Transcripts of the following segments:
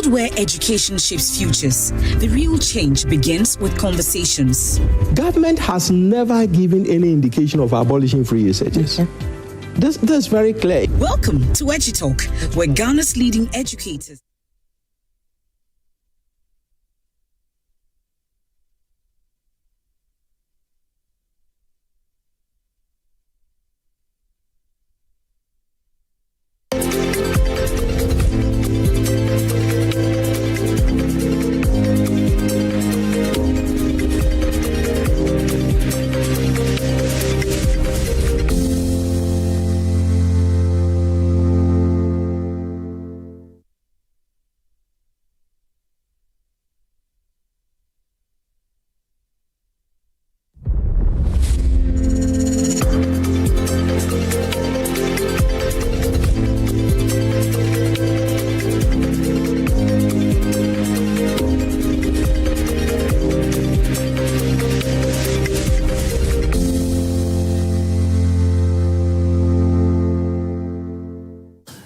world where education shapes futures, the real change begins with conversations. Government has never given any indication of abolishing free researchers. This is very clear. Welcome to EduTalk, where Ghana's leading educators.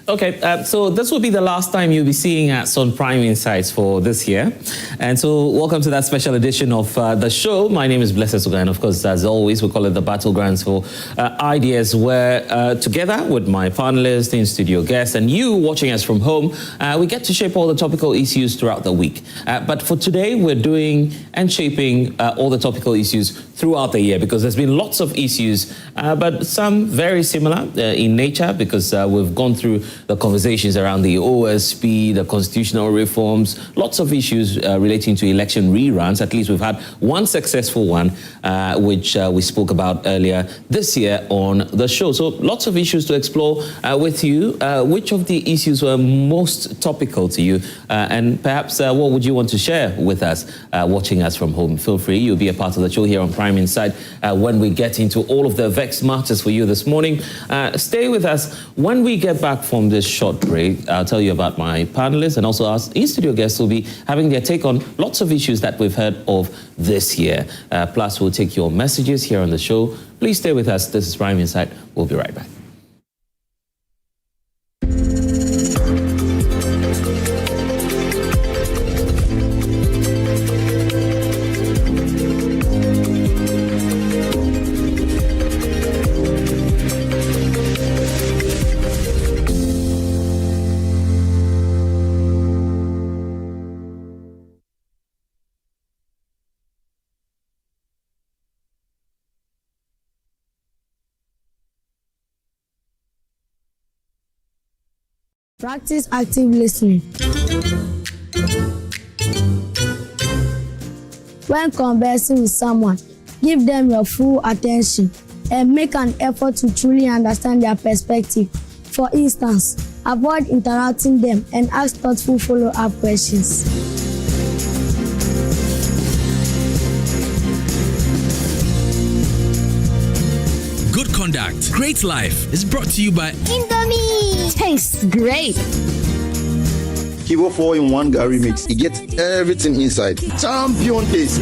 Okay, so this will be the last time you'll be seeing us on Prime Insights for this year. And so welcome to that special edition of the show. My name is Blessed Suga, and of course, as always, we call it the Battlegrounds for Ideas, where together with my panelists, in-studio guests, and you watching us from home, we get to shape all the topical issues throughout the week. But for today, we're doing and shaping all the topical issues throughout the year, because there's been lots of issues, but some very similar in nature, because we've gone through the conversations around the OSP, the constitutional reforms, lots of issues relating to election reruns. At least we've had one successful one, which we spoke about earlier this year on the show. So lots of issues to explore with you. Which of the issues were most topical to you? And perhaps what would you want to share with us watching us from home? Feel free. You'll be a part of the show here on Prime Insight when we get into all of the vexed matters for you this morning. Stay with us. When we get back from this short break, I'll tell you about my panelists, and also our in-studio guests will be having their take on lots of issues that we've heard of this year. Plus, we'll take your messages here on the show. Please stay with us. This is Prime Insight. We'll be right back. Practice active listening. When conversing with someone, give them your full attention and make an effort to truly understand their perspective. For instance, avoid interrupting them and ask thoughtful follow-up questions. Good Conduct, Great Life is brought to you by Indomie. Tastes great. Kivo 4-in-1 Gary Mix. It gets everything inside. Champion taste.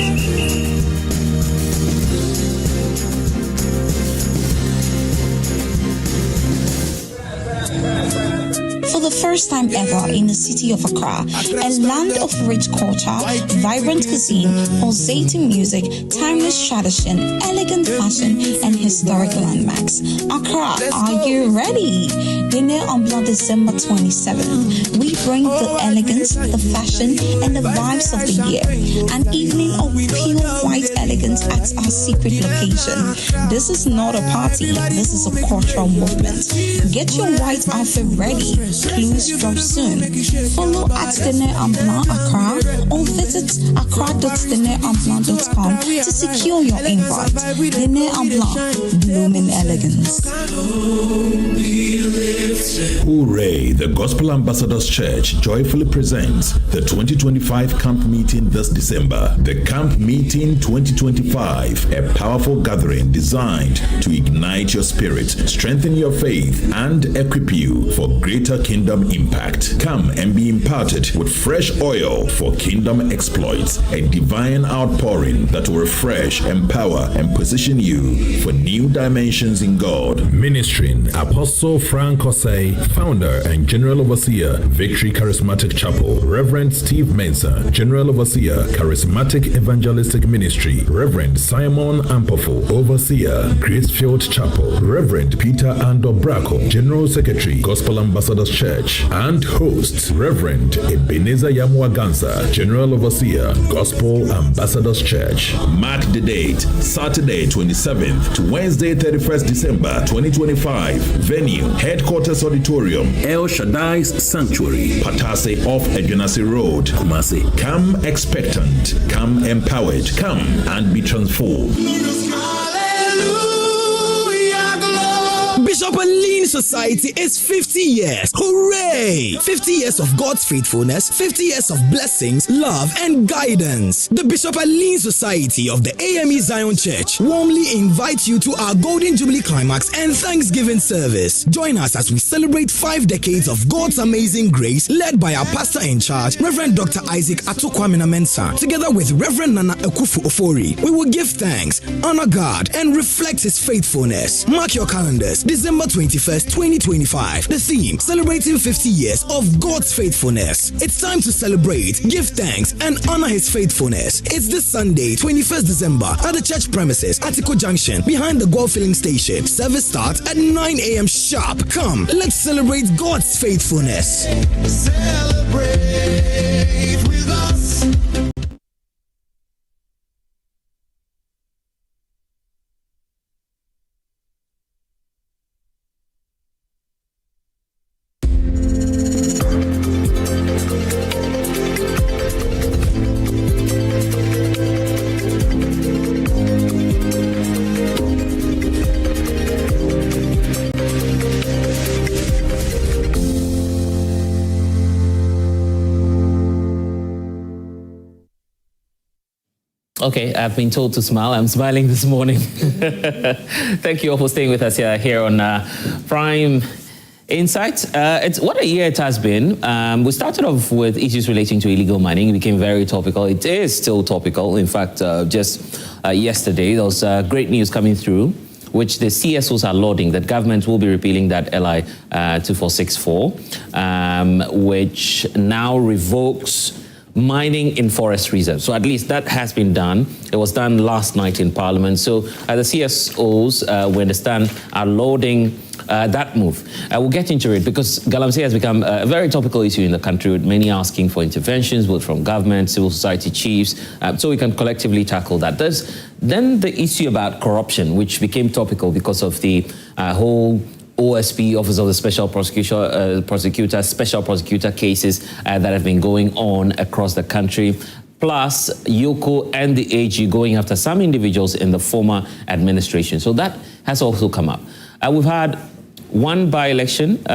For the first time ever in the city of Accra, a land of rich culture, vibrant cuisine, pulsating music, timeless tradition, elegant fashion, and historic landmarks. Accra, are you ready? Dinner on December 27th. We bring the elegance, the fashion, and the vibes of the year. An evening of pure white elegance at our secret location. This is not a party, this is a cultural movement. Get your white outfit ready. Clues drop soon. Follow at Dinner en Blanc Accra or visit accra.dinnerenblanc.com to secure your invite. Dinner en Blanc, blooming elegance. Hooray! The Gospel Ambassadors Church joyfully presents the 2025 Camp Meeting this December. The Camp Meeting 2025, a powerful gathering designed to ignite your spirit, strengthen your faith, and equip you for greater kingdom impact. Come and be imparted with fresh oil for kingdom exploits, a divine outpouring that will refresh, empower, and position you for new dimensions in God. Ministering Apostle Frank Osei by Founder and General Overseer, Victory Charismatic Chapel, Reverend Steve Mensah, General Overseer, Charismatic Evangelistic Ministry, Reverend Simon Ampofo, Overseer, Gracefield Chapel, Reverend Peter Ando Braco, General Secretary, Gospel Ambassadors Church, and host, Reverend Ebenezer Yamuaganza, General Overseer, Gospel Ambassadors Church. Mark the date, Saturday 27th to Wednesday 31st December 2025. Venue, Headquarters Auditorium, El Shaddai's Sanctuary, Patase off Ejenasi Road, Kumasi. Come expectant, come empowered, come and be transformed. Bishop Aline Society is 50 years. Hooray! 50 years of God's faithfulness, 50 years of blessings, love, and guidance. The Bishop Aline Society of the AME Zion Church warmly invites you to our Golden Jubilee Climax and Thanksgiving service. Join us as we celebrate 5 decades of God's amazing grace, led by our pastor in charge, Reverend Dr. Isaac Atukwamina Mensah, together with Reverend Nana Akufu Ofori. We will give thanks, honor God, and reflect His faithfulness. Mark your calendars. December 21st, 2025. The theme, celebrating 50 years of God's faithfulness. It's time to celebrate, give thanks, and honor His faithfulness. It's this Sunday, 21st December, at the church premises, Atiko Junction, behind the Gold Filling Station. Service starts at 9 a.m. sharp. Come, let's celebrate God's faithfulness. Celebrate with us. Okay, I've been told to smile. I'm smiling this morning. Thank you all for staying with us here on Prime Insights. It's what a year it has been. We started off with issues relating to illegal mining. It became very topical. It is still topical. In fact, just yesterday, there was great news coming through, which the CSOs are lauding, that government will be repealing that LI 2464, which now revokes mining in forest reserves. So at least that has been done. It was done last night in Parliament. So the CSOs, we understand, are lauding that move. We'll get into it because Galamsey has become a very topical issue in the country, with many asking for interventions, both from government, civil society chiefs, so we can collectively tackle that. There's then the issue about corruption, which became topical because of the whole OSP, Office of the Special Prosecutor, Special Prosecutor cases that have been going on across the country, plus YOCO and the AG going after some individuals in the former administration. So that has also come up. We've had one by-election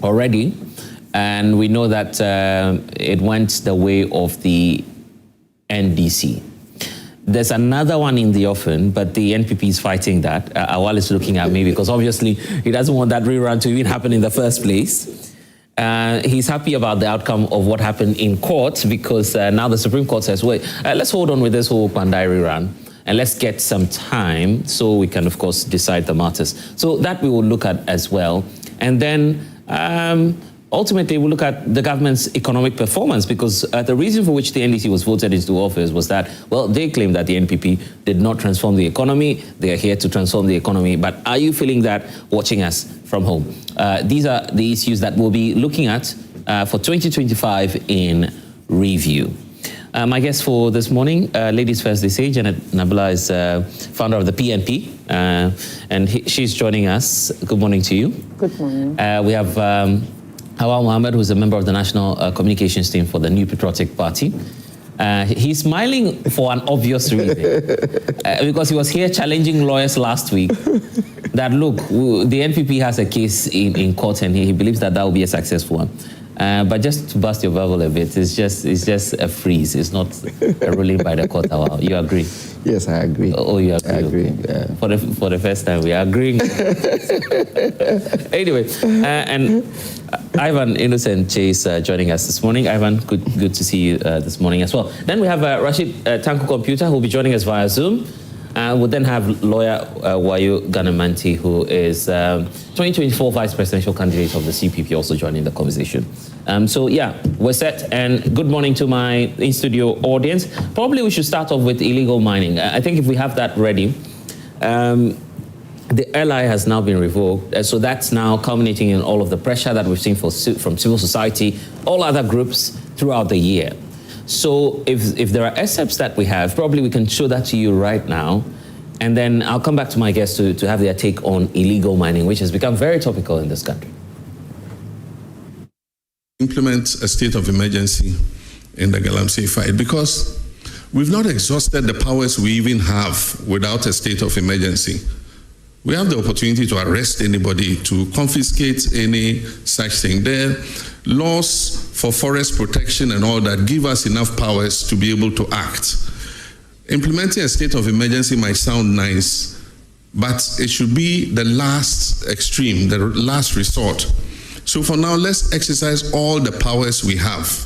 already, and we know that it went the way of the NDC. There's another one in the offing, but the NPP is fighting that. Awal is looking at me because obviously he doesn't want that rerun to even happen in the first place. He's happy about the outcome of what happened in court because now the Supreme Court says, wait, let's hold on with this whole Pandai rerun and let's get some time so we can, of course, decide the matters. So that we will look at as well. And then ultimately, we'll look at the government's economic performance because the reason for which the NDC was voted into office was that, well, they claim that the NPP did not transform the economy. They are here to transform the economy. But are you feeling that watching us from home? These are the issues that we'll be looking at for 2025 in review. My guest for this morning, ladies first, they say, Janet Nabila is founder of the PNP, and she's joining us. Good morning to you. Good morning. We have Awal Mohammed, who's a member of the National Communications Team for the New Patriotic Party. He's smiling for an obvious reason, because he was here challenging lawyers last week that, look, the NPP has a case in court and he believes that will be a successful one. But just to bust your bubble a bit, it's just a freeze. It's not a ruling by the court. You agree? Yes, I agree. Oh, you agree? I agree. Yeah. For the first time, we are agreeing. Anyway, and Ivan Innocent Chase joining us this morning. Ivan, good to see you this morning as well. Then we have Rashid Tanku Computer, who will be joining us via Zoom. We'll then have lawyer Wayo Galamsey, who is 2024 vice presidential candidate of the CPP, also joining the conversation. So yeah, we're set. And good morning to my in-studio audience. Probably we should start off with illegal mining. I think if we have that ready. The LI has now been revoked, so that's now culminating in all of the pressure that we've seen from civil society, all other groups throughout the year. So if there are excerpts that we have, probably we can show that to you right now, and then I'll come back to my guests to have their take on illegal mining, which has become very topical in this country. Implement a state of emergency in the Galamsey fight, because we've not exhausted the powers we even have without a state of emergency. We have the opportunity to arrest anybody, to confiscate any such thing. There are laws for forest protection and all that give us enough powers to be able to act. Implementing a state of emergency might sound nice, but it should be the last extreme, the last resort. So for now, let's exercise all the powers we have.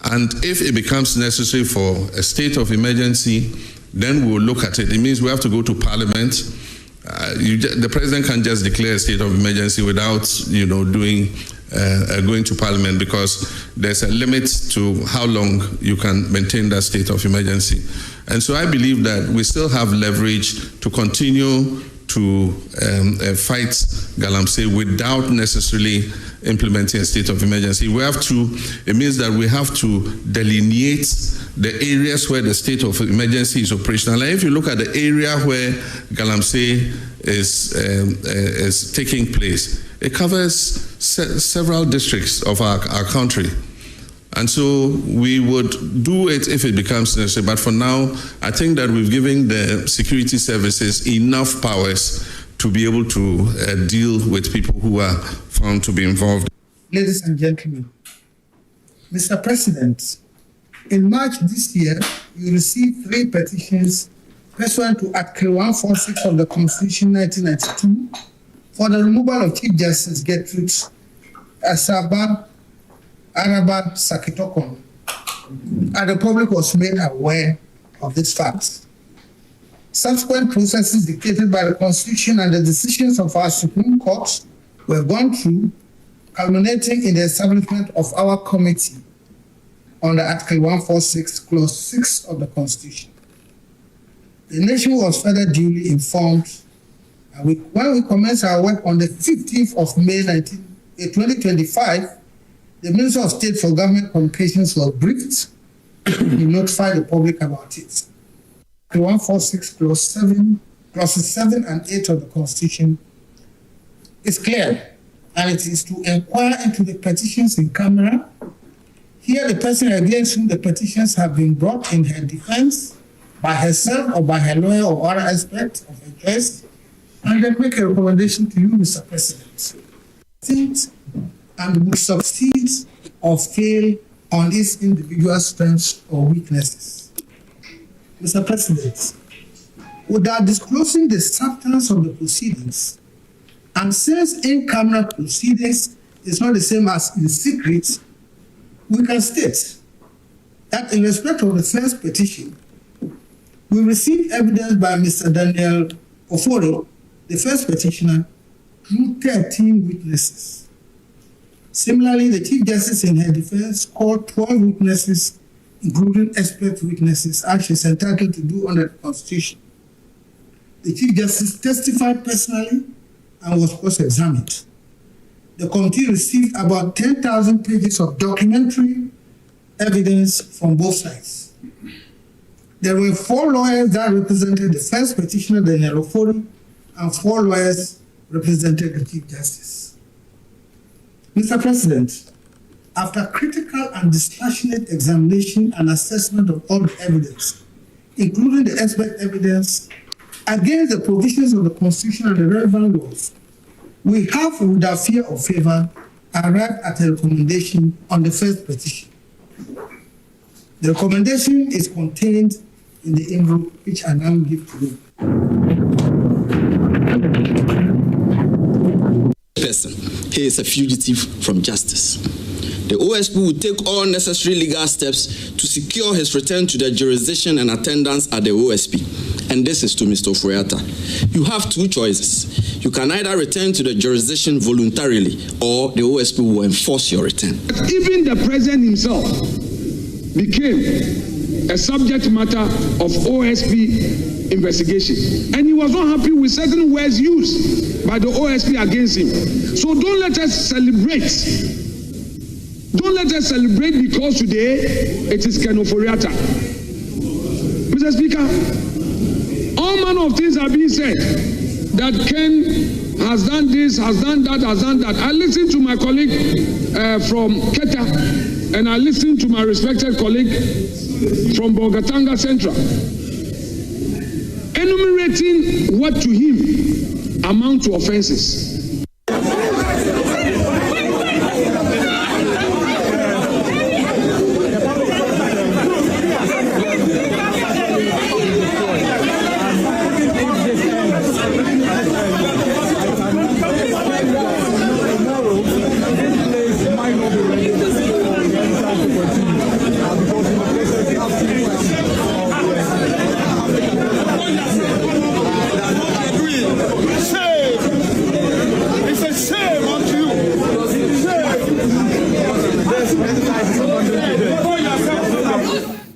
And if it becomes necessary for a state of emergency, then we'll look at it. It means we have to go to Parliament. The president can't just declare a state of emergency without, going to Parliament, because there's a limit to how long you can maintain that state of emergency. And so I believe that we still have leverage to continue to fight Galamsey without necessarily implementing a state of emergency. It means that we have to delineate the areas where the state of emergency is operational. And if you look at the area where Galamsey is taking place, it covers several districts of our country. And so we would do it if it becomes necessary. But for now, I think that we've given the security services enough powers to be able to deal with people who are found to be involved. Ladies and gentlemen, Mr. President, in March this year, you received 3 petitions pursuant to Article 146 of the Constitution 1992 for the removal of Chief Justice Gertrude Asaba Araba Sakitokon, and the public was made aware of this fact. Subsequent processes dictated by the Constitution and the decisions of our Supreme Court were gone through, culminating in the establishment of our committee under Article 146, Clause 6 of the Constitution. The nation was further duly informed, and when we commenced our work on the 15th of May 2025, the Minister of State for Government Communications was briefed to notify the public about it. The 146 clauses 7 and 8 of the Constitution is clear, and it is to inquire into the petitions in camera. Here, the person against whom the petitions have been brought in her defense by herself or by her lawyer or other aspect of her case, and then make a recommendation to you, Mr. President. And would succeed or fail on its individual strengths or weaknesses. Mr. President, without disclosing the substance of the proceedings, and since in-camera proceedings is not the same as in secret, we can state that in respect of the first petition, we received evidence by Mr. Daniel Ofori, the first petitioner, through 13 witnesses. Similarly, the Chief Justice in her defense called 12 witnesses, including expert witnesses, as she is entitled to do under the Constitution. The Chief Justice testified personally and was cross-examined. The committee received about 10,000 pages of documentary evidence from both sides. There were 4 lawyers that represented the first petitioner, Daniel Ofori, and 4 lawyers represented the Chief Justice. Mr. President, after critical and dispassionate examination and assessment of all the evidence, including the expert evidence, against the provisions of the Constitution and the relevant laws, we have, without fear or favor, arrived at a recommendation on the first petition. The recommendation is contained in the envelope which I now give to you. He is a fugitive from justice. The OSP will take all necessary legal steps to secure his return to the jurisdiction and attendance at the OSP and this is to Mr. Oforiatta. You have two choices. You can either return to the jurisdiction voluntarily, or the OSP will enforce your return. Even the president himself became a subject matter of OSP investigation, and he was not happy with certain words used by the OSP against him. So don't let us celebrate. Don't let us celebrate because today it is Ken Oforiatta. Mr. Speaker, all manner of things are being said that Ken has done this, has done that, has done that. I listened to my colleague from Keta, and I listened to my respected colleague from Bogatanga Central, enumerating what to him amount to offenses.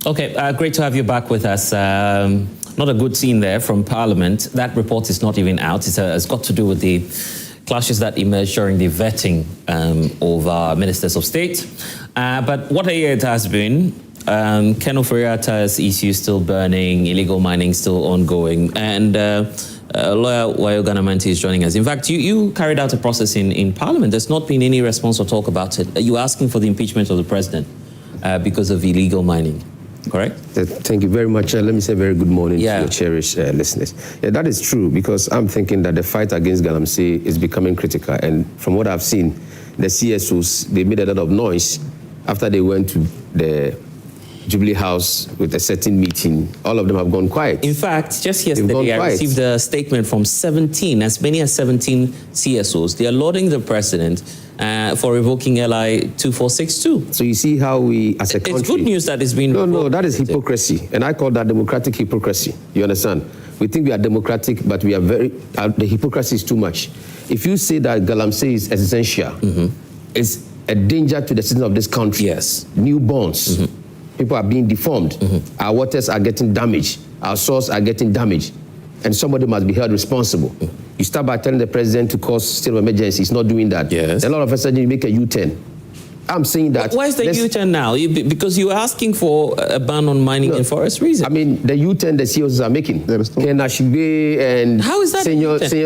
Okay, great to have you back with us. Not a good scene there from Parliament. That report is not even out. It's got to do with the clashes that emerged during the vetting of our ministers of state. But what a year it has been. Ken Oforiatta's issue still burning, illegal mining still ongoing, and lawyer Wayo Galamsey is joining us. In fact, you carried out a process in Parliament. There's not been any response or talk about it. Are you asking for the impeachment of the president because of illegal mining? Correct? Thank you very much. Let me say very good morning to your cherished listeners. Yeah, that is true, because I'm thinking that the fight against Galamsey is becoming critical. And from what I've seen, the CSOs, they made a lot of noise after they went to the Jubilee House with a certain meeting. All of them have gone quiet. In fact, just yesterday, I received a statement from 17, as many as 17 CSOs. They are lauding the president for revoking LI 2462. So you see how we, as a country... It's good news that it's been... No, that is hypocrisy. And I call that democratic hypocrisy. You understand? We think we are democratic, but we are very... the hypocrisy is too much. If you say that Galamsey is essential, it's a danger to the citizens of this country. Yes. Newborns. People are being deformed. Our waters are getting damaged. Our soils are getting damaged. And somebody must be held responsible. You start by telling the president to cause state of emergency. He's not doing that. Yes. Then all of a sudden you make a U-turn. I'm saying that... Why is the U-turn now? Because you are asking for a ban on mining in forest reasons. I mean, the U-turn the CEOs are making. Ken Ashigbe and... How is that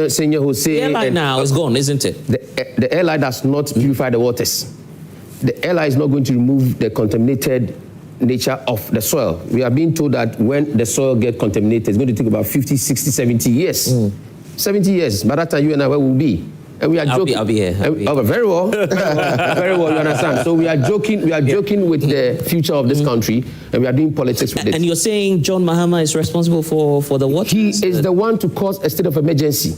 Senior Jose... The airline now is gone, isn't it? The airline does not purify the waters. The airline is not going to remove the contaminated nature of the soil. We are being told that when the soil gets contaminated, it's going to take about 50, 60, 70 years. 70 years. By that time, you and I, where we'll be. And we are joking. I'll be here. Very well. Very well, you understand. So we are joking with the future of this country, and we are doing politics with it. And you're saying John Mahama is responsible for the what? He is the one to cause a state of emergency.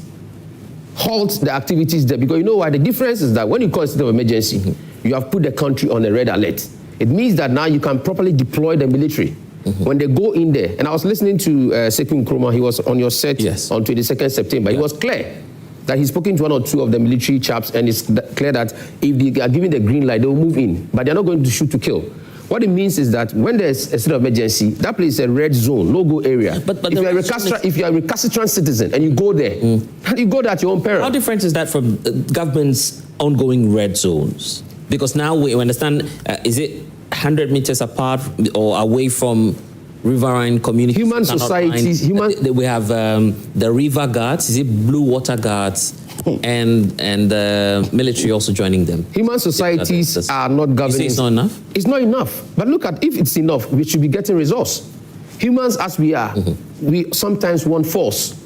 Halt the activities there. Because you know why? The difference is that when you call a state of emergency, you have put the country on a red alert. It means that now you can properly deploy the military. When they go in there, and I was listening to Sekou Nkrumah, he was on your set on 22nd September. He was clear that he's spoken to one or two of the military chaps, and it's clear that if they are given the green light, they will move in. But they're not going to shoot to kill. What it means is that when there's a state of emergency, that place is a red zone, no-go area. But if you are a recalcitrant citizen and you go there, you go there at your own peril. How different is that from government's ongoing red zones? Because now we understand, is it 100 meters apart or away from riverine communities? Human societies. We have the river guards, is it blue water guards, and the military also joining them? Human societies are not governing. You say it's not enough? It's not enough. But look at, if it's enough, we should be getting results. Humans as we are, we sometimes want force.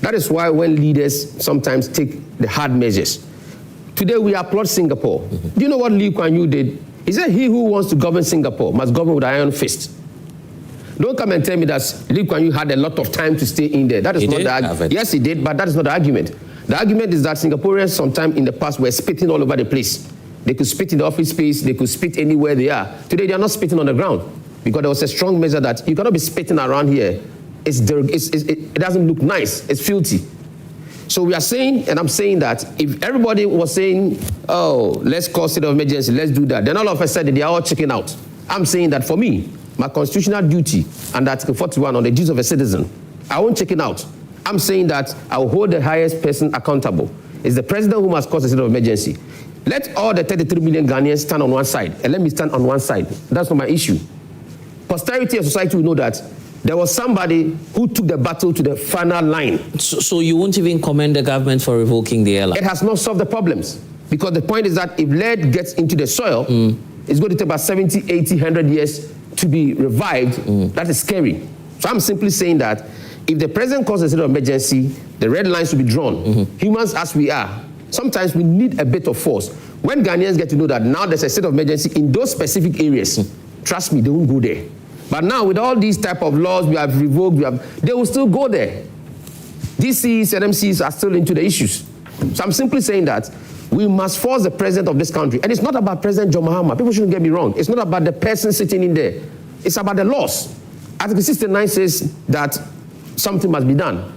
That is why when leaders sometimes take the hard measures. Today we applaud Singapore. Do you know what Lee Kuan Yew did? He said he who wants to govern Singapore must govern with an iron fist. Don't come and tell me that Lee Kuan Yew had a lot of time to stay in there. That is not the argument. Yes, he did, but that is not the argument. The argument is that Singaporeans sometime in the past were spitting all over the place. They could spit in the office space, they could spit anywhere they are. Today they are not spitting on the ground because there was a strong measure that you cannot be spitting around here it doesn't look nice. It's filthy. So we are saying, and I'm saying that if everybody was saying, oh, let's call state of emergency, let's do that, then all of a sudden they are all checking out. I'm saying that for me, my constitutional duty under Article 41 on the duties of a citizen, I won't check it out. I'm saying that I will hold the highest person accountable. It's the president who must cause a state of emergency. Let all the 33 million Ghanaians stand on one side, and let me stand on one side. That's not my issue. Posterity and society will know that there was somebody who took the battle to the final line. So you won't even commend the government for revoking the airline? It has not solved the problems. Because the point is that if lead gets into the soil, it's going to take about 70, 80, 100 years to be revived. That is scary. So I'm simply saying that if the president calls a state of emergency, the red lines will be drawn. Humans as we are, sometimes we need a bit of force. When Ghanaians get to know that now there's a state of emergency in those specific areas, trust me, they won't go there. But now with all these type of laws we have revoked, they will still go there. DCs and MCs are still into the issues. So I'm simply saying that we must force the president of this country. And it's not about President John Mahama. People shouldn't get me wrong. It's not about the person sitting in there. It's about the laws. Article 69 says that something must be done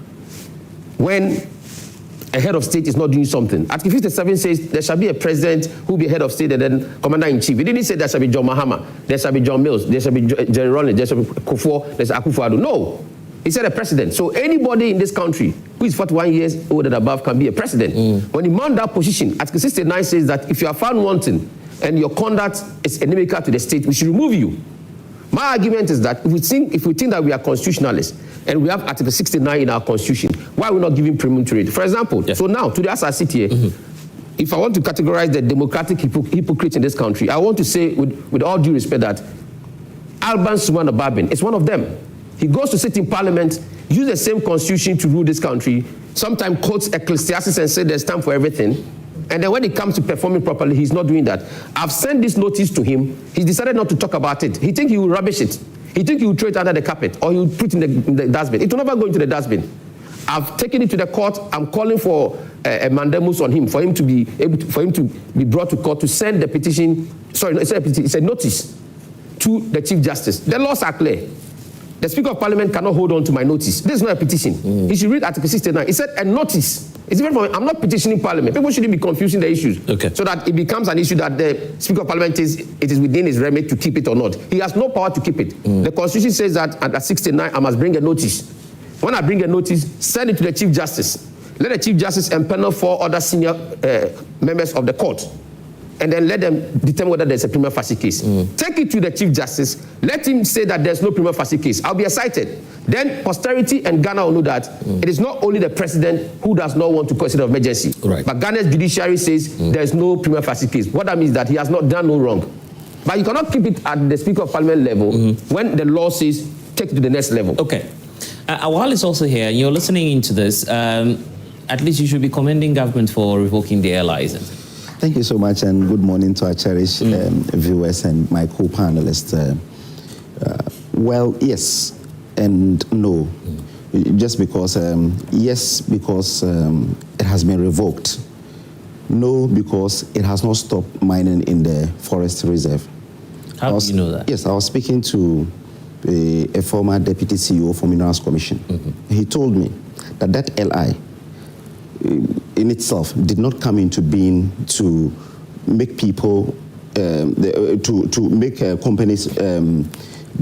when a head of state is not doing something. Article 57 says there shall be a president who will be head of state and then commander-in-chief. It didn't say there shall be John Mahama, there shall be John Mills, there shall be Jerry Rawlings, there shall be Kufuor, there shall be Akufo-Addo. No. He said a president. So anybody in this country who is 41 years old and above can be a president. When you mount that position, Article 69 says that if you are found wanting and your conduct is inimical to the state, we should remove you. My argument is that if we think that we are constitutionalists and we have Article 69 in our constitution, why are we not giving premium to it? For example, so now, today as I sit here, if I want to categorize the democratic hypocrites in this country, I want to say with all due respect that Alban Sumana Babin is one of them. He goes to sit in parliament, use the same constitution to rule this country, sometimes quotes Ecclesiastes and says there's time for everything. And then when it comes to performing properly, he's not doing that. I've sent this notice to him. He's decided not to talk about it. He thinks he will rubbish it. He thinks he will throw it under the carpet or he will put it in the dustbin. It will never go into the dustbin. I've taken it to the court. I'm calling for a mandamus on him, for him to be brought to court to send the petition. Sorry, it's a notice to the Chief Justice. The laws are clear. The Speaker of Parliament cannot hold on to my notice. This is not a petition. He should read Article 69. It said a notice. It's different from, I'm not petitioning Parliament. People shouldn't be confusing the issues. So that it becomes an issue that the Speaker of Parliament it is within his remit to keep it or not. He has no power to keep it. The Constitution says that at 69, I must bring a notice. When I bring a notice, send it to the Chief Justice. Let the Chief Justice empanel 4 other senior members of the court. And then let them determine whether there's a prima facie case. Take it to the Chief Justice. Let him say that there's no prima facie case. I'll be excited. Then posterity and Ghana will know that it is not only the president who does not want to call a state of emergency. But Ghana's judiciary says there's no prima facie case. What that means is that he has not done no wrong. But you cannot keep it at the Speaker of Parliament level when the law says take it to the next level. Awal is also here. You're listening into this. At least you should be commending government for revoking the air license. Thank you so much, and good morning to our cherished viewers and my co-panelists. Well, yes and no. Just because, yes, because it has been revoked. No, because it has not stopped mining in the forest reserve. How do you know that? Yes, I was speaking to a former deputy CEO for Minerals Commission. He told me that LI in itself did not come into being to make people, to make companies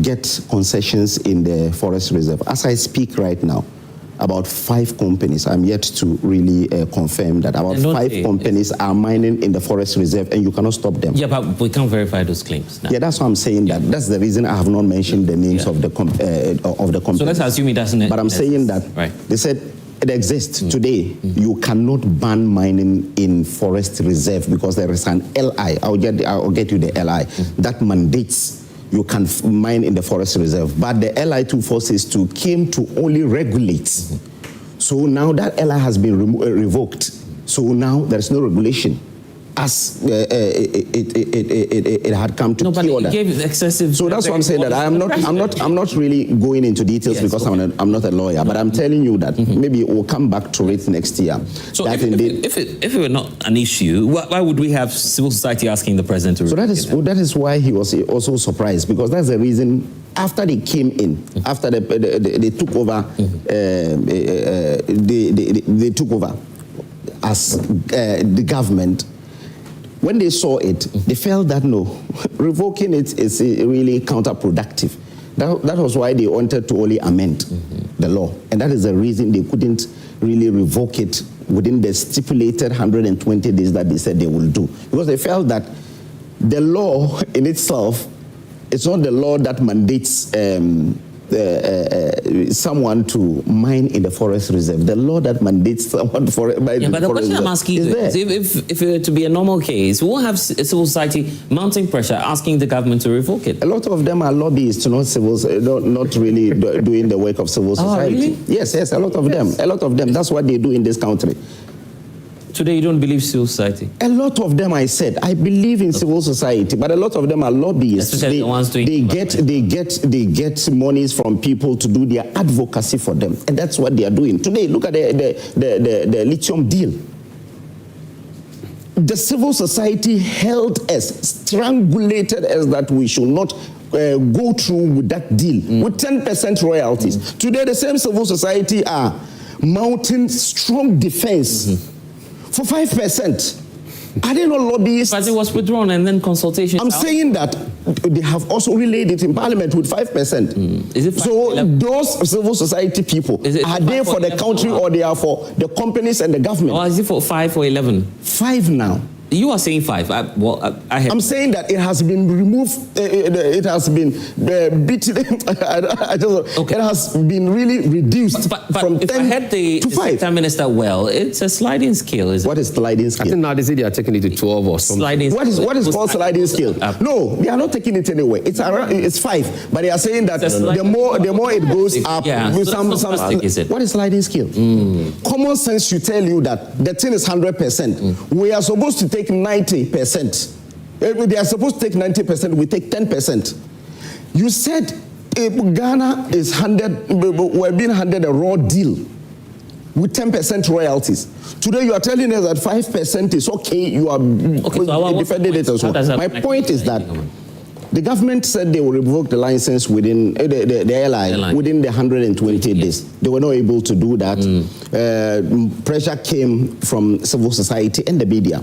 get concessions in the forest reserve. As I speak right now, about 5 companies, I'm yet to really confirm that about 5 companies are mining in the forest reserve and you cannot stop them. Yeah, but we can't verify those claims now. Yeah, that's why I'm saying that. That's the reason I have not mentioned the names of the companies. So let's assume it doesn't. But I'm saying that they said it exists today. You cannot ban mining in forest reserve because there is an LI. I'll get you the LI that mandates you can mine in the forest reserve. But the LI 2462 came to only regulate. So now that LI has been revoked. So now there's no regulation. as it had come to cure that. Gave excessive. So that's what I'm saying. That I'm not really going into details because I'm not a lawyer, but I'm telling you that maybe we'll come back to it next year. So if it were not an issue, why would we have civil society asking the president to? So that is why he was also surprised, because that's the reason. After they came in, after they took over, they took over as the government. When they saw it, they felt that no, revoking it is really counterproductive. That was why they wanted to only amend the law, and that is the reason they couldn't really revoke it within the stipulated 120 days that they said they will do, because they felt that the law in itself. It's not the law that mandates someone to mine in the forest reserve. The law that mandates someone to mine in the forest reserve. But the question I'm asking is, if it were to be a normal case, we won't have civil society mounting pressure asking the government to revoke it. A lot of them are lobbyists, not really doing the work of civil society. Oh, really? Yes, a lot of them. A lot of them. That's what they do in this country. Today you don't believe civil society? A lot of them, I said, I believe in civil society, but a lot of them are lobbyists. Especially the ones doing they get monies from people to do their advocacy for them, and that's what they are doing. Today, look at the lithium deal. The civil society held us, strangulated us that we should not go through with that deal with 10% royalties. Today, the same civil society are mounting strong defense for 5%. Are they not lobbyists? But it was withdrawn and then consultation. I'm saying that they have also relayed it in Parliament with 5%. Is it 5 so those civil society people, are they for the country or they are for the companies and the government? Or is it for 5 or 11? 5 now. You are saying 5. I'm saying that it has been removed. It has been beaten. It has been really reduced from 10 I heard the to 5. Prime Minister well, it's a sliding scale, is it? What is sliding scale? I think now they say they are taking it to 12 or something. What is called sliding scale? No, they are not taking it anyway. It's 5, but they are saying that the more it goes up. With some what is sliding scale? Common sense should tell you that the thing is 100%. We are supposed to take 90%. They are supposed to take 90%. We take 10%. You said Ghana is we're being handed a raw deal with 10% royalties. Today you are telling us that 5% is okay. You are defending it as well. My point is that the government said they will revoke the license within the airline within the 120 days. They were not able to do that. Pressure came from civil society and the media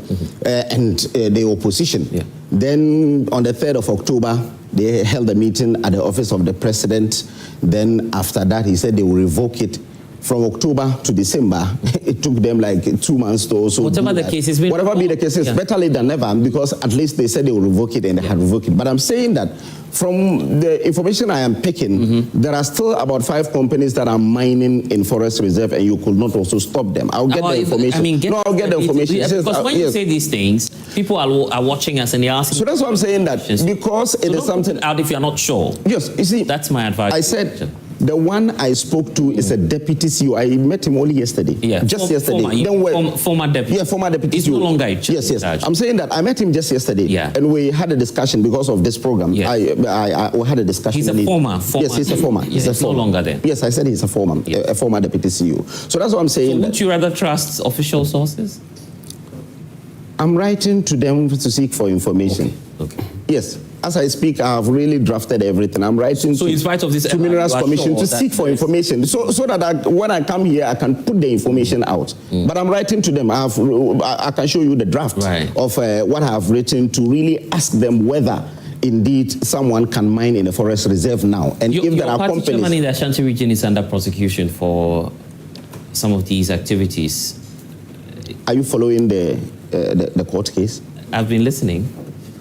and the opposition. Then on the 3rd of October, they held a meeting at the office of the president. Then after that, he said they will revoke it. From October to December, it took them like 2 months to also whatever the case is. Whatever be the case, it's better late than never, because at least they said they will revoke it and they had revoked it. But I'm saying that from the information I am picking, there are still about 5 companies that are mining in forest reserve, and you could not also stop them. I'll get the information. I'll get the information. Because when you say these things, people are watching us and they're asking. So that's what I'm saying, that because it is something out if you're not sure. Yes, you see, that's my advice. I said. The one I spoke to is a deputy CEO. I met him only yesterday. Just yesterday. Former deputy. Yeah, former deputy CEO. He's no longer in charge. Yes. I'm saying that I met him just yesterday. And we had a discussion because of this program. We had a discussion. He's a former. Yes, he's a former. He's no longer there. Yes, I said he's a former deputy CEO. So that's what I'm saying. So would you rather trust official sources? I'm writing to them to seek for information. Okay. Yes. As I speak, I have really drafted everything. I'm writing in spite of this to Minerals Commission to seek for information, so that when I come here, I can put the information out. But I'm writing to them. I can show you the draft of what I have written to really ask them whether indeed someone can mine in a forest reserve now. And if there are companies... Chairman in the Ashanti region is under prosecution for some of these activities. Are you following the court case? I've been listening.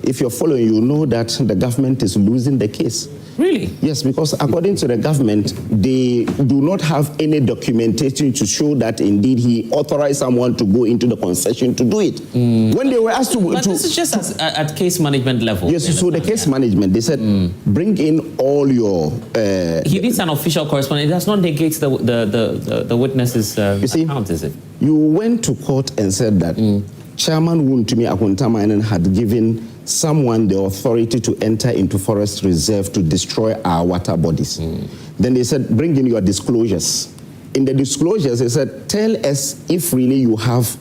If you're following, you know that the government is losing the case. Really? Yes, because according to the government, they do not have any documentation to show that indeed he authorized someone to go into the concession to do it. When they were asked to... But this is just at case management level. Yes, so the case management, they said, bring in all your... He needs an official correspondent. It does not negate the witness's account, is it? You went to court and said that Chairman Wontumi Akontamainen had given someone the authority to enter into forest reserve to destroy our water bodies. Then they said, bring in your disclosures. In the disclosures, they said, tell us if really you have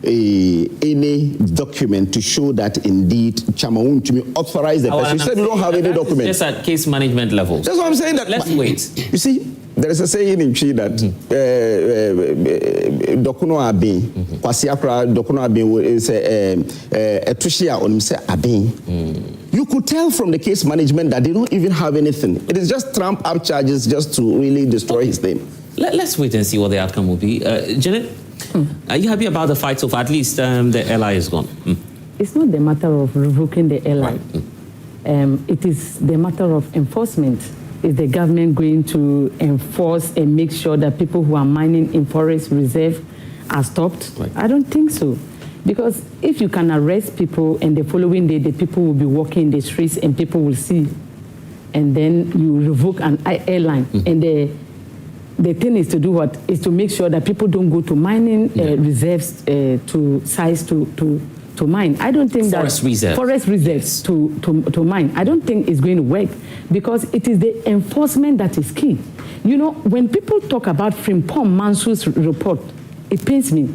any document to show that indeed Chairman Wontumi authorized the person. You said we don't have any document. Just at case management level. That's what I'm saying. That let's wait. You see, there is a saying in Chi that Dokuno Abin, Kwasi Akra Dokuno Abin is a Tushia on say Abin. You could tell from the case management that they don't even have anything. It is just trump up charges just to really destroy his name. Let's wait and see what the outcome will be. Janet, are you happy about the fight so far? At least the LI is gone. It's not the matter of revoking the LI. It is the matter of enforcement. Is the government going to enforce and make sure that people who are mining in forest reserve are stopped? Right. I don't think so. Because if you can arrest people and the following day the people will be walking in the streets and people will see, and then you revoke an airline, and the thing is to do what? Is to make sure that people don't go to mining reserves to size to mine. I don't think forest reserves to mine. I don't think it's going to work because it is the enforcement that is key. You know, when people talk about Frimpong Mansu's report, it pains me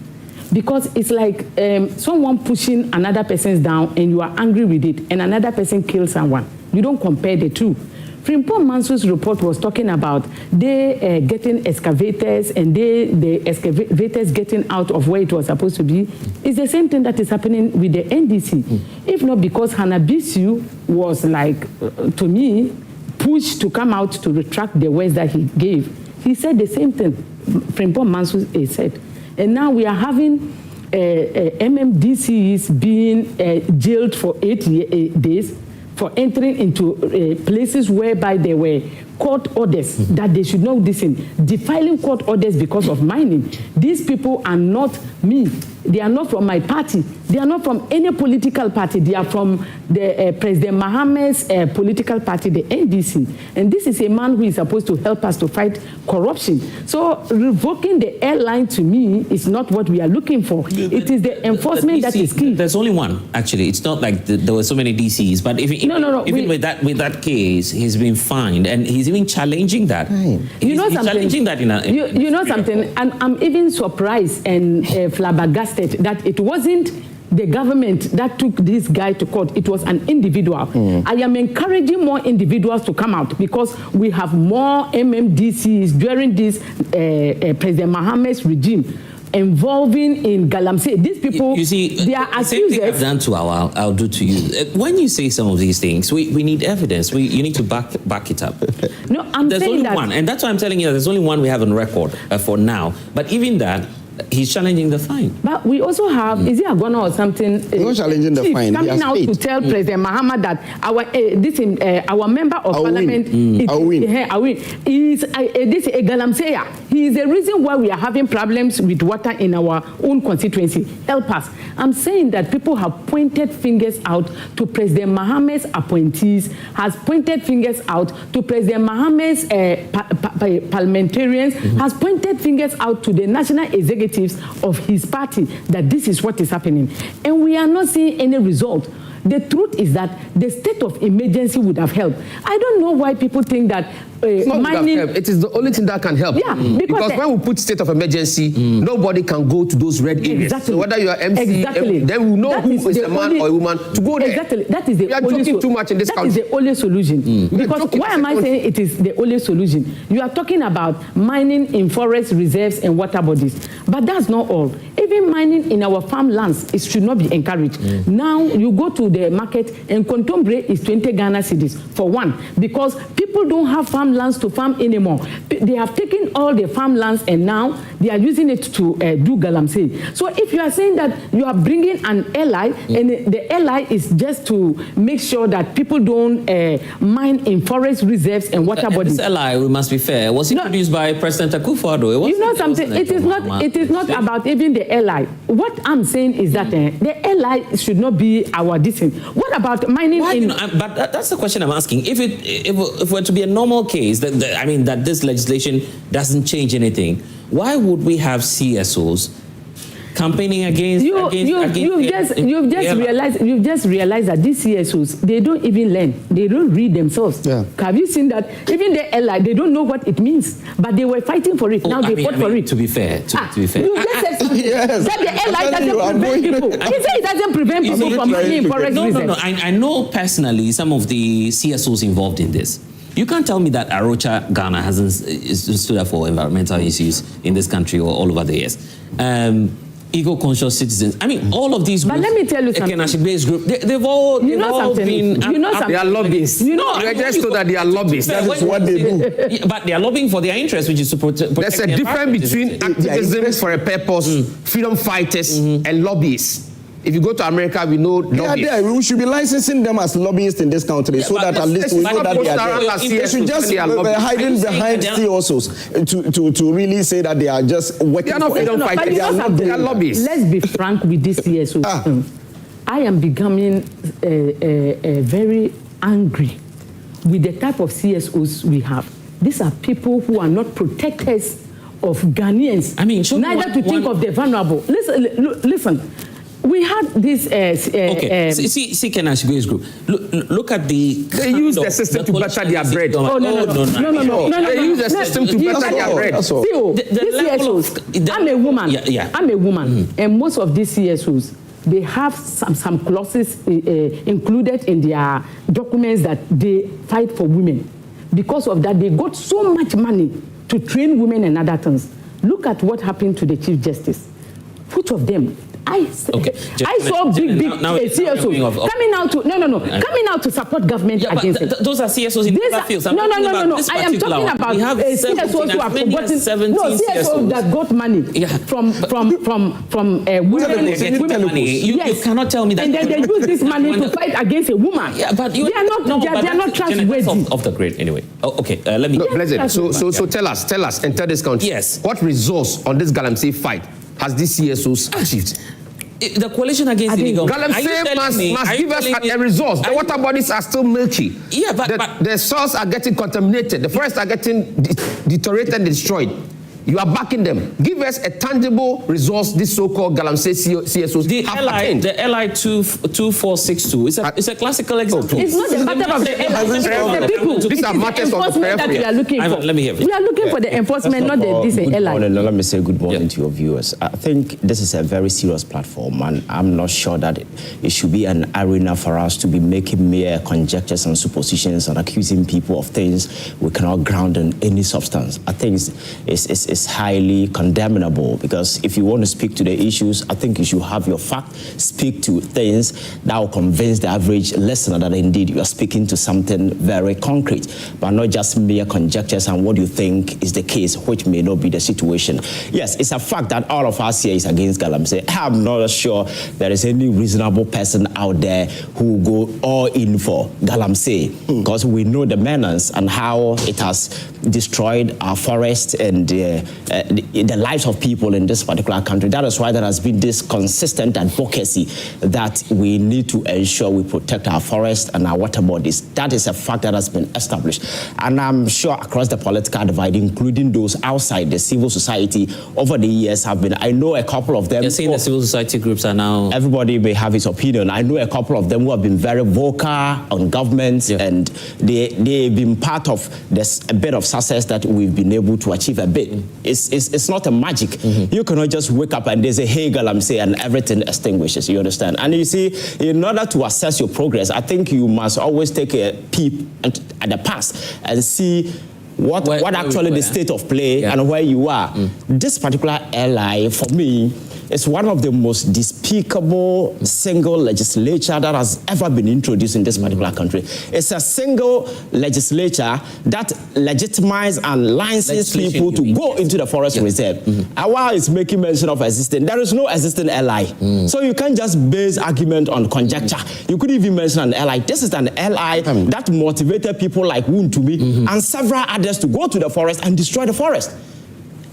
because it's like someone pushing another person down and you are angry with it and another person kills someone. You don't compare the two. Frimpong Mansu's report was talking about they getting excavators and the excavators getting out of where it was supposed to be. It's the same thing that is happening with the NDC. If not because Hannah Bisu was like, to me, pushed to come out to retract the words that he gave. He said the same thing Frimpong Mansu said. And now we are having MMDCs being jailed for 8 days for entering into places whereby there were court orders that they should not listen, defiling court orders because of mining. These people are not me. They are not from my party. They are not from any political party. They are from the President Mahama's political party, the NDC. And this is a man who is supposed to help us to fight corruption. So revoking the airline to me is not what we are looking for. It is the enforcement that is key. There's only one, actually. It's not like there were so many DCs. But even with that case, he's been fined and he's even challenging that. You know something? Challenging that you know something? And I'm even surprised and flabbergasted that it wasn't the government that took this guy to court. It was an individual. I am encouraging more individuals to come out because we have more MMDCs during this President Mahama's regime involving in Galamsey. These people, you see, they are the same thing I've done to I'll do to you. When you say some of these things, we need evidence. You need to back it up. No, there's only one, and that's why I'm telling you there's only one we have on record for now. But even that, he's challenging the fine. But we also have, is it Agona or something? Not challenging the fine. Coming out to tell President Mahama that our member of parliament is a Galamsey. He is the reason why we are having problems with water in our own constituency. Help us. I'm saying that people have pointed fingers out to President Mahama's appointees, has pointed fingers out to President Mahama's parliamentarians, has pointed fingers out to the national executive of his party that this is what is happening. And we are not seeing any result. The truth is that the state of emergency would have helped. I don't know why people think that mining... It is the only thing that can help. Yeah, because when we put state of emergency, nobody can go to those red areas. Exactly. So whether you are MC, then we know who is a man or a woman to go there. Exactly. That is the we are joking too much in this country. That is the only solution. Because why am I saying it is the only solution? You are talking about mining in forest reserves and water bodies. But that's not all. Even mining in our farmlands, it should not be encouraged. Now you go to the market and Kontombre is 20 Ghana cedis for one, because people don't have farmlands to farm anymore. They have taken all the farmlands and now they are using it to do Galamsey. So if you are saying that you are bringing an ally and the ally is just to make sure that people don't mine in forest reserves and water bodies. This ally, we must be fair, was introduced by President Akufo-Addo. You know something? It is not about even the ally. What I'm saying is that the ally should not be our decision. What about mining in... but that's the question I'm asking. If it were to be a normal case, that this legislation doesn't change anything, why would we have CSOs campaigning against. You've just realized that these CSOs, they don't even learn. They don't read themselves. Yeah. Have you seen that? Even the ally, they don't know what it means, but they were fighting for it. Now they fought for it. To be fair, to be fair. You just said something. Yes. That the ally doesn't prevent people. He said it doesn't prevent people from money for reasons. No. I know personally some of the CSOs involved in this. You can't tell me that Arocha Ghana hasn't stood up for environmental issues in this country or all over the years. Eco-conscious citizens. I mean, all of these groups. But let me tell you something. Ekenashe-based group. They've all been. They are lobbyists. You are just told that they are lobbyists. That is what they do. But they are lobbying for their interests, which is to protect. There's a difference between activism for a purpose, freedom fighters, and lobbyists. If you go to America, we know lobbyists. We should be licensing them as lobbyists in this country so that at least we know that they are there. They should just be hiding behind CSOs to really say that they are just working for freedom fighters. They are lobbyists. Let's be frank with this CSO. I am becoming very angry with the type of CSOs we have. These are people who are not protectors of Ghanaians. I mean, neither to think of the vulnerable. Listen. We had this. See, Ekenashe group. Look at the. They use the system to butter their bread. No. They use the system to butter their bread. These CSOs. I'm a woman. I'm a woman, and most of these CSOs, they have some clauses included in their documents that they fight for women. Because of that, they got so much money to train women and other things. Look at what happened to the Chief Justice. Which of them? I saw big CSOs coming out to support government against it. Those are CSOs in other fields. No. I am talking about CSOs who have forgotten. CSOs that got money from women. You cannot tell me that. And then they use this money to fight against a woman. Yeah, but they are not trustworthy. Of the grade, anyway. Let me. So tell us and tell this country. Yes. What results on this Galamsey fight has these CSOs achieved? The coalition against illegal. Galamsey must give us a result. The water bodies are still milky. Yeah, but the soils are getting contaminated. The forests are getting deteriorated and destroyed. You are backing them. Give us a tangible resource. This so-called Galamsey CSOs have attained. The LI 2462. It's a classical example. It's not a matter of the people. These are matters of the that we are looking for. Let me hear it. We are looking for the enforcement, not this LI. Let me say good morning to your viewers. I think this is a very serious platform, and I'm not sure that it should be an arena for us to be making mere conjectures and suppositions and accusing people of things we cannot ground in any substance. I think it's highly condemnable, because if you want to speak to the issues, I think you should have your fact, speak to things that will convince the average listener that indeed you are speaking to something very concrete, but not just mere conjectures and what you think is the case, which may not be the situation. Yes, it's a fact that all of us here is against Galamsey. I'm not sure there is any reasonable person out there who will go all in for Galamsey, because we know the menace and how it has destroyed our forest and the lives of people in this particular country. That is why there has been this consistent advocacy that we need to ensure we protect our forests and our water bodies. That is a fact that has been established. And I'm sure across the political divide, including those outside the civil society, over the years have been, I know a couple of them. You're saying the civil society groups are now... Everybody may have his opinion. I know a couple of them who have been very vocal on government, and they've been part of this a bit of success that we've been able to achieve a bit. It's not a magic. You cannot just wake up and they say, hey, Galamsey, and everything extinguishes, you understand? And you see, in order to assess your progress, I think you must always take a peep at the past and see what actually the state of play and where you are. This particular LI, for me, is one of the most despicable single legislature that has ever been introduced in this particular country. It's a single legislature that legitimizes and licenses people to go into the forest reserve. And while it's making mention of existing, there is no existing LI. So you can't just base argument on conjecture. You could even mention an LI. This is an LI that motivated people like Wuntumi and several others to go to the forest and destroy the forest.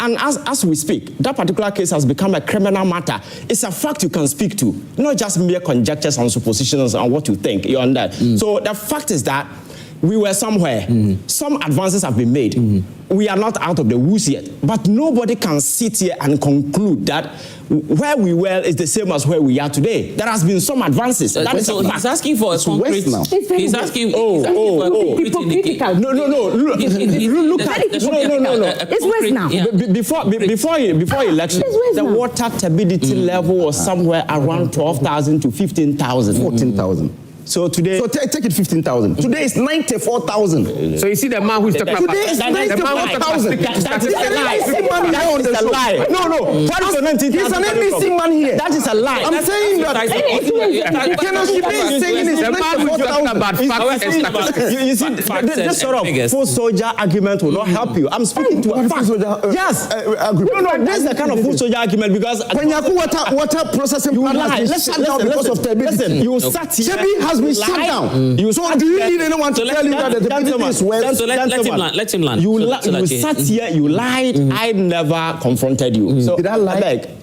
And as we speak, that particular case has become a criminal matter. It's a fact you can speak to, not just mere conjectures and suppositions and what you think. You understand? So the fact is that we were somewhere. Some advances have been made. We are not out of the woods yet. But nobody can sit here and conclude that where we were is the same as where we are today. There has been some advances. So he's asking for a concrete. He's asking. No. Look at it. No. It's west now. Before election, the water turbidity level was somewhere around 12,000 to 15,000. 14,000. So today, take it 15,000. Today is 94,000. So you see the man who is talking about today is 94,000. That is a lie. That is a lie. No. He's an NBC man here. That is a lie. I'm saying that. the man who is talking about facts and statistics. You see, this sort of full soldier argument will not help you. I'm speaking to a fact. Yes. No. This is the kind of full soldier argument because when you water processing plant has been shut down because of turbidity. You sat here. has been shut down. So do you need anyone to tell you that the turbidity is west? Let him land. You sat here, you lied. I never confronted you. So did I lie?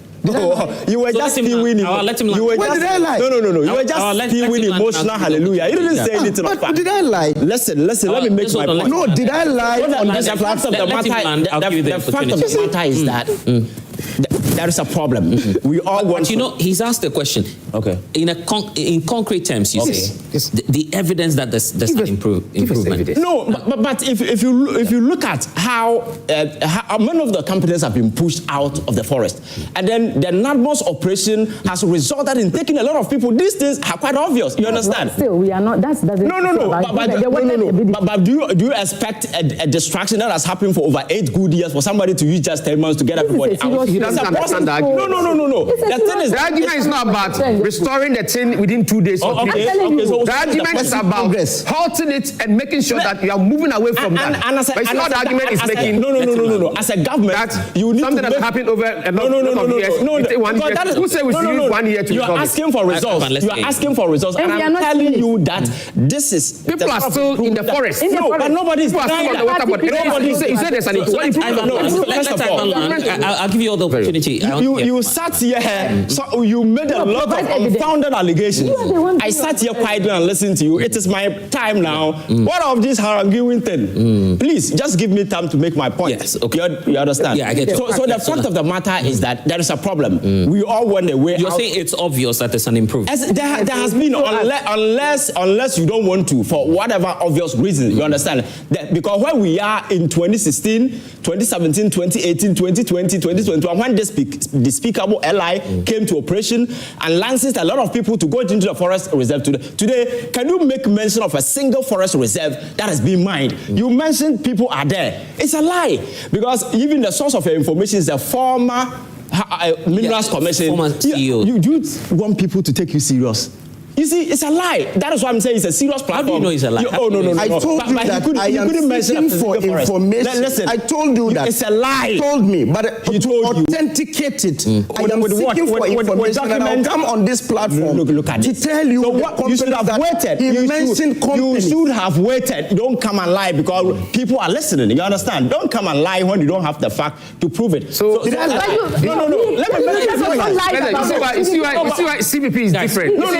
You were just feeling. Let him land. When did I lie? No. You were just feeling emotional. Hallelujah. You didn't say anything. But did I lie? Listen. Let me make my point. No, did I lie on this platform? The fact of the matter is that there is a problem. We all want. But you know, he's asked a question. Okay. In concrete terms, you say the evidence that there's an improvement. No, but if you look at how many of the companies have been pushed out of the forest, and then the NADMOS operation has resulted in taking a lot of people. These things are quite obvious. You understand? Still, we are not. But do you expect a distraction that has happened for over 8 good years for somebody to use just 10 months to get everybody out? He doesn't understand the argument. No. The argument is not about restoring the thing within 2 days. So the argument is about halting it and making sure that you are moving away from that. But it's not the argument is making. No. As a government, that you need something that happened over a lot of years. Who say we should use 1 year to you are asking for results. You are asking for results, and I'm telling you that this is people are still in the forest. No, but nobody is denying that. Nobody say there's an improvement. First of all, I'll give you all the opportunity. You sat here, so you made a lot of unfounded allegations. I sat here quietly and listened to you. It is my time now. What of this haranguing thing? Please, just give me time to make my point. Yes, okay. You understand? Yeah, I get it. So the fact of the matter is that there is a problem. We all went away. You're saying it's obvious that there's an improvement. There has been, unless you don't want to, for whatever obvious reason, you understand? Because where we are in 2016, 2017, 2018, 2020, 2021, when this despicable LI came to operation and licensed a lot of people to go into the forest reserve today, can you make mention of a single forest reserve that has been mined? You mentioned people are there. It's a lie, because even the source of your information is the former Minerals Commission. Former CEO. You want people to take you serious? You see, it's a lie. That is why I'm saying it's a serious platform. How do you know it's a lie? No. I told you that I am seeking for information. Listen, I told you that. It's a lie. You told me, but to authenticate it, I am seeking for information, and I'll come on this platform look at to tell you what you should have waited. You should have waited. Don't come and lie because people are listening. You understand? Don't come and lie when you don't have the fact to prove it. So did I lie? No. Let me you see why CPP is different. No.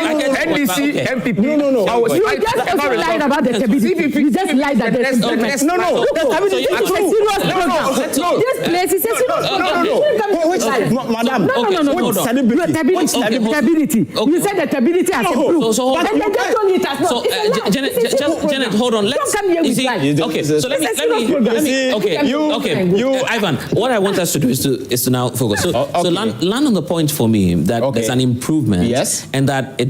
NDC, MPP. No. You just lied about the turbidity. You just lied that there's improvement. No. This is a serious program. This place is a serious program. Madam. No. Turbidity. You said the turbidity has improved. And they just told you it has not. Janet, hold on. Don't come here with lies. Okay, so let me. Ivan, what I want us to do is to now focus. So land on the point for me that there's an improvement. Yes. And that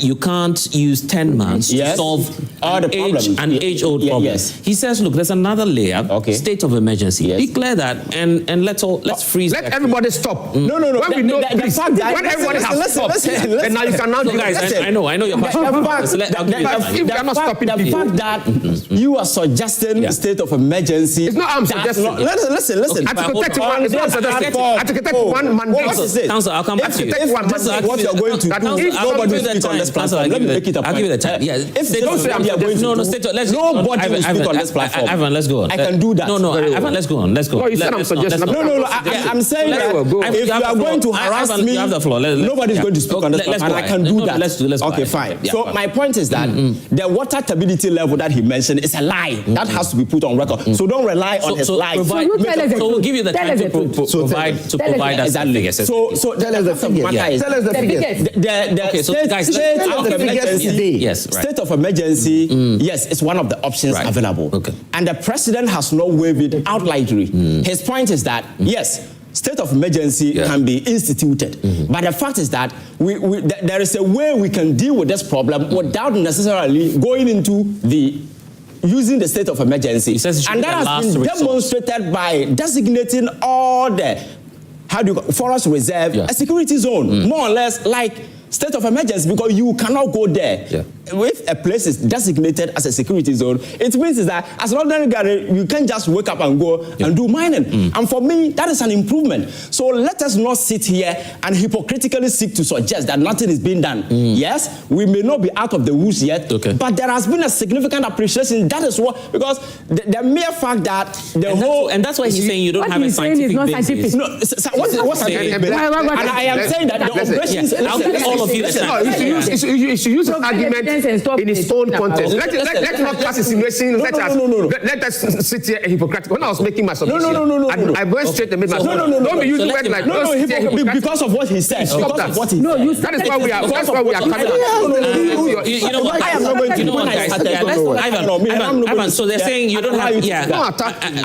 you can't use 10 months to solve an age-old problem. Yes. He says, look, there's another layer, state of emergency. Yes. Declare that and let's freeze. Let everybody stop. No. When we know the fact that when everybody has stopped, and now you can now do guys, I know you're passionate. The fact that you are suggesting state of emergency. It's not I'm suggesting. Listen. Article 31 is not suggesting. Article 31 mandates. Council, I'll come back to you. This is what you're going to do. Nobody speak on this platform. Let me make it a point. I'll give you the time. Yeah. If they don't say I'm going to nobody will speak on this platform. Ivan, let's go on. I can do that. No, Ivan, let's go on. Let's go. No, you said I'm suggesting. No. I'm saying that if you are going to harass me, you have the floor. Nobody's going to speak on this platform, and I can do that. Let's go. Okay, fine. So my point is that the water stability level that he mentioned is a lie. That has to be put on record. So don't rely on his lies. So we'll give you the time to provide that figure. So tell us the figure. Tell us the figure. State of emergency, yes, it's one of the options available. Okay. And the president has not waived it outrightly. His point is that, yes, state of emergency can be instituted. But the fact is that there is a way we can deal with this problem without necessarily going into using the state of emergency. And that has been demonstrated by designating all the forest reserve a security zone, more or less like state of emergency, because you cannot go there. If a place is designated as a security zone, it means that as an ordinary guy, you can't just wake up and go and do mining. And for me, that is an improvement. So let us not sit here and hypocritically seek to suggest that nothing is being done. Yes, we may not be out of the woods yet, but there has been a significant appreciation. That is what, because the mere fact that and that's why he's saying you don't have a scientific basis. No, what's scientific basis? And I am saying that the operations. I'll give all of you the time. You should use an argument in its own context. Let's not pass insinuation. Let us sit here hypocritical. When I was making my submission, I went straight and made my submission. Don't be using words like because of what he said. Stop that. That is why we are. That's why we are coming. You know what? I am not going to do what I said. Ivan. So they're saying you don't have.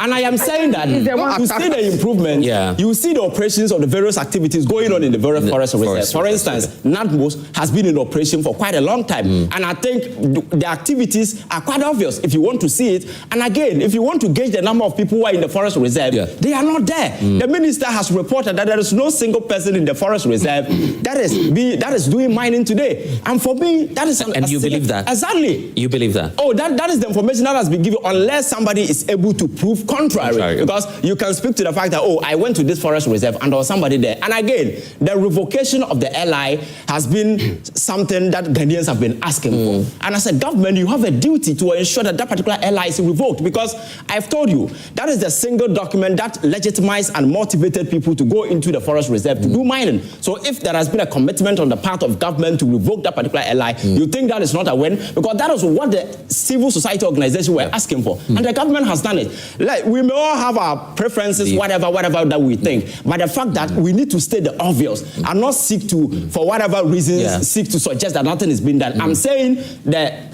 And I am saying that you see the improvement. You see the operations of the various activities going on in the various forest reserves. For instance, NADMOS has been in operation for quite a long time. And I think the activities are quite obvious if you want to see it. And again, if you want to gauge the number of people who are in the forest reserve, they are not there. The minister has reported that there is no single person in the forest reserve that is doing mining today. And for me, that is and you believe that? Exactly. You believe that? Oh, that is the information that has been given, unless somebody is able to prove contrary. Because you can speak to the fact that, oh, I went to this forest reserve and there was somebody there. And again, the revocation of the LI has been something that Ghanaians have been asking for. And as a government, you have a duty to ensure that that particular LI is revoked, because I've told you, that is the single document that legitimized and motivated people to go into the forest reserve to do mining. So if there has been a commitment on the part of government to revoke that particular LI, you think that is not a win? Because that is what the civil society organization were asking for. And the government has done it. Like, we may all have our preferences, whatever that we think. But the fact that we need to state the obvious and not seek to, for whatever reasons, seek to suggest that nothing is being done. I'm saying that,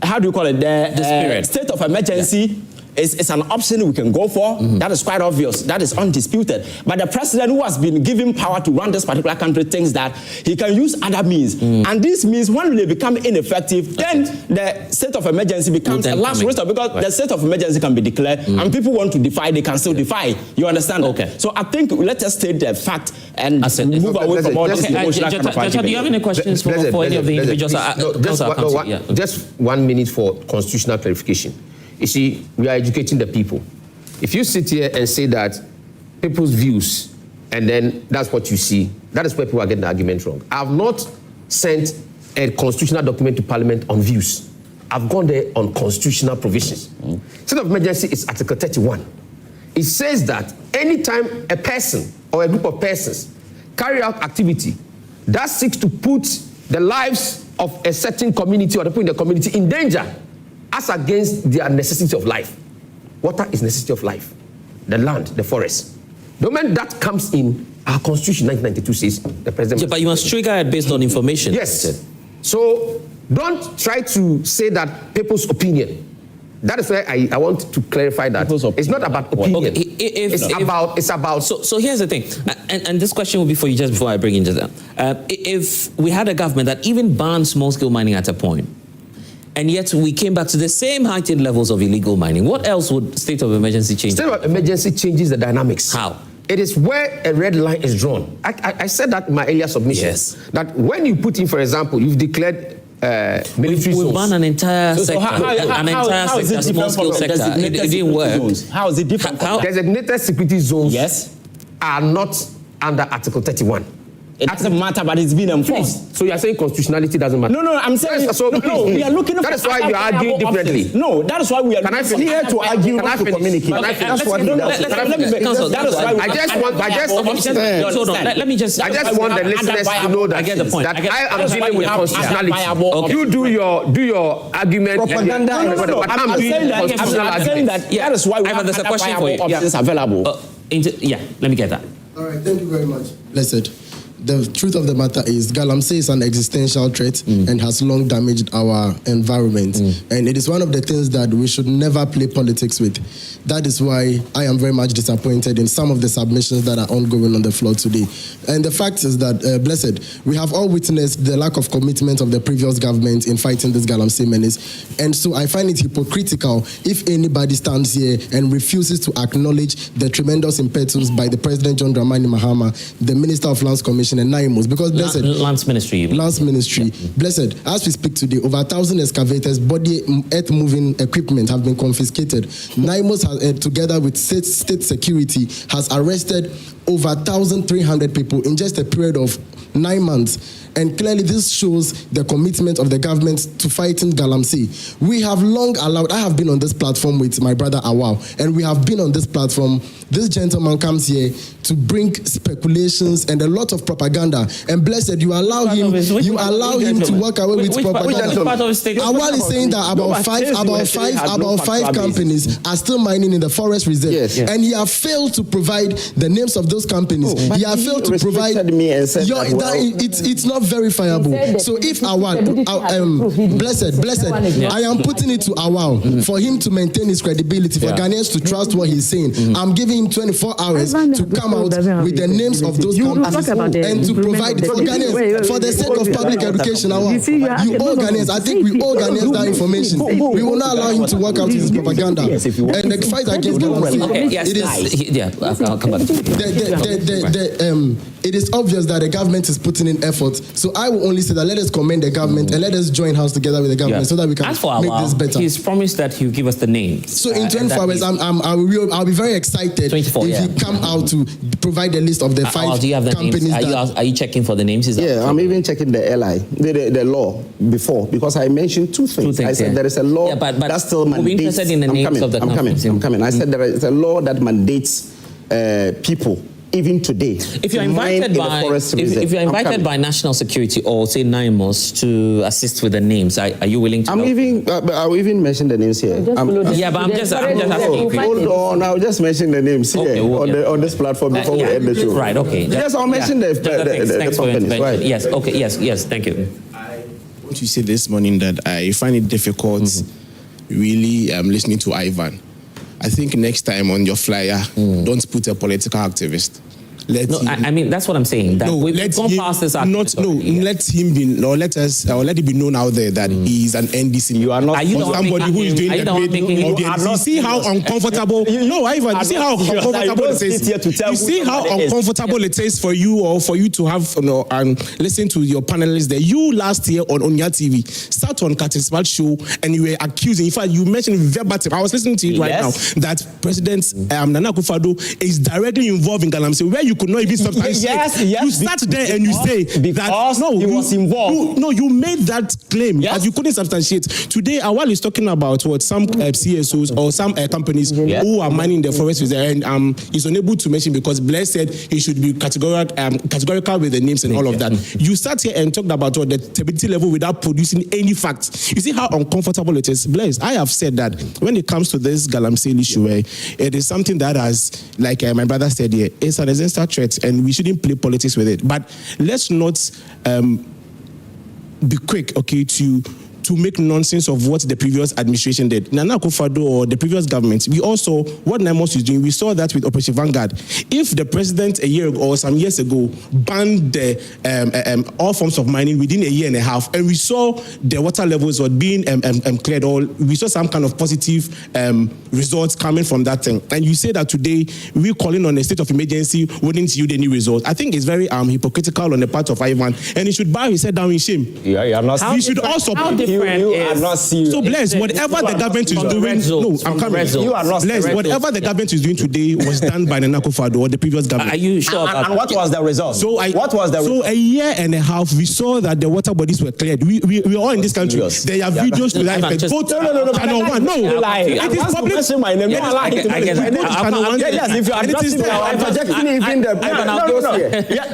how do you call it? The state of emergency is an option we can go for. That is quite obvious. That is undisputed. But the president, who has been given power to run this particular country, thinks that he can use other means. And this means when they become ineffective, then the state of emergency becomes a last resort, because the state of emergency can be declared and people want to defy, they can still defy. You understand? Okay. So I think let us state the fact and move away from all this emotional kind of argument. Do you have any questions for any of the individuals? Just 1 minute for constitutional clarification. You see, we are educating the people. If you sit here and say that people's views, and then that's what you see, that is where people are getting the argument wrong. I have not sent a constitutional document to Parliament on views. I've gone there on constitutional provisions. State of emergency is Article 31. It says that anytime a person or a group of persons carry out activity that seeks to put the lives of a certain community or the people in the community in danger, as against their necessity of life. Water is necessity of life. The land, the forest. The moment that comes in, our Constitution 1992 says the president... but you must trigger it based on information. Yes. So don't try to say that people's opinion. That is where I want to clarify that. It's not about opinion. Okay. It's about... So here's the thing. And this question will be for you just before I bring in Giselle. If we had a government that even banned small-scale mining at a point, and yet we came back to the same heightened levels of illegal mining, what else would state of emergency change? State of emergency changes the dynamics. How? It is where a red line is drawn. I said that in my earlier submission. Yes. That when you put in, for example, you've declared military zones. We ban an entire sector, small-scale sector. It didn't work. How is it different? Designated security zones are not under Article 31. It doesn't matter, but it's been enforced. So you are saying constitutionality doesn't matter? No, I'm saying we are looking. That is why you are arguing differently. No, that is why we are here to argue, not to communicate. That's what he does. That is why I just want the listeners to know that I am dealing with constitutionality. You do your argument. Propaganda. I'm saying that that is why we have there's a question for you. Options available. Let me get that. All right, thank you very much. Blessed. The truth of the matter is Galamsey is an existential threat and has long damaged our environment. And it is one of the things that we should never play politics with. That is why I am very much disappointed in some of the submissions that are ongoing on the floor today. And the fact is that, Blessed, we have all witnessed the lack of commitment of the previous government in fighting this Galamsey menace. And so I find it hypocritical if anybody stands here and refuses to acknowledge the tremendous impetus by the President John Mahama, the Minister of Lands Commission, and NIMOS, because Blessed Lands Ministry, Blessed, as we speak today, over 1,000 excavators, body earth moving equipment have been confiscated. NIMOS has, together with state security, has arrested over 1,300 people in just a period of 9 months. And clearly this shows the commitment of the government to fighting Galamsey. We have long allowed, I have been on this platform with my brother Awao, and we have been on this platform. This gentleman comes here to bring speculations and a lot of propaganda. And Blessed, you allow him to walk away with propaganda. Awao is saying that about five companies are still mining in the forest reserve. Yes. And he has failed to provide the names of those companies. He has failed to provide it's not verifiable. So if Blessed, I am putting it to Awao for him to maintain his credibility, for Ghanaians to trust what he's saying. I'm giving him 24 hours to come out with the names of those companies and to provide for Ghanaians, for the sake of public education. You owe Ghanaians. I think we owe Ghanaians that information. We will not allow him to work out his propaganda. And the fight against Galamsey, I'll come back. it is obvious that the government is putting in effort. So I will only say that let us commend the government and let us join hands together with the government so that we can make this better. He's promised that he'll give us the names. So in 24 hours, I'll be very excited if he come out to provide a list of the five companies. Are you checking for the names? I'm even checking the LI, the law before, because I mentioned two things. I said there is a law that still mandates. We're interested in the names of the companies. I'm coming. I said there is a law that mandates people, even today, if you're invited by national security or say NIMOS to assist with the names, are you willing to? I'll even mention the names here. But I'm just asking. Hold on, I'll just mention the names here on this platform before we end the show. Right. Okay. Yes, I'll mention the companies. Right. Yes. Okay. Yes. Thank you. I want to say this morning that I find it difficult, really, listening to Ivan. I think next time on your flyer, don't put a political activist. I mean that's what I'm saying. That we've gone past this. Let him be. Or let it be known out there that he is an NDC. You are not somebody who is doing the bid. You see how uncomfortable. No, Ivan. You see how uncomfortable it is. You see how uncomfortable it is for you or for you to have and listen to your panelists there. You last year on Onya TV sat on Katismat show and you were accusing. In fact, you mentioned verbatim. I was listening to it right now that President Nana Akufo-Addo is directly involved in Galamsey, where you could not even substantiate. Yes, you sat there and you say that he was involved. You made that claim as you couldn't substantiate. Today, Awal is talking about what some CSOs or some companies who are mining the forest reserve and is unable to mention because Blair said he should be categorical with the names and all of that. You sat here and talked about the stability level without producing any facts. You see how uncomfortable it is. Blair, I have said that when it comes to this Galamsey issue, it is something that has, like my brother said here, it's an existential threat and we shouldn't play politics with it. But let's not be quick, to make nonsense of what the previous administration did. Nana Akufo-Addo or the previous government, we also, what NIMOS is doing, we saw that with Operation Vanguard. If the president a year ago or some years ago banned all forms of mining within a year and a half, and we saw the water levels were being cleared, or we saw some kind of positive results coming from that thing. And you say that today, we calling on a state of emergency wouldn't yield any results. I think it's very hypocritical on the part of Ivan, and he should bow his head down in shame. He should also friend you is are not serious. So bless whatever the government is doing. No, I'm coming. You are not bless whatever the government is doing today was done by the Akufo-Addo or the previous government. Are you sure about and what was the result? What was the result? So a year and a half, we saw that the water bodies were cleared. We are all in this country. There are videos to live. No. Channel 1. No. It is public. My name. You are lying. Yes, if you are addressing projecting even the.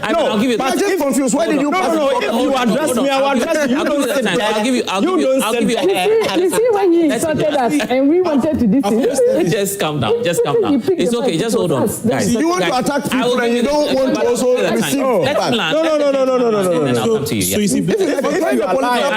I'll give you. But if confused, where did you? No. If you address me, I will address you. I'll give you. You see when he insulted us and we wanted to this. Just calm down. It's okay. Just hold on, guys. You want to attack people and you don't want to also receive. No. I'll come to you. So you see, if you are lying,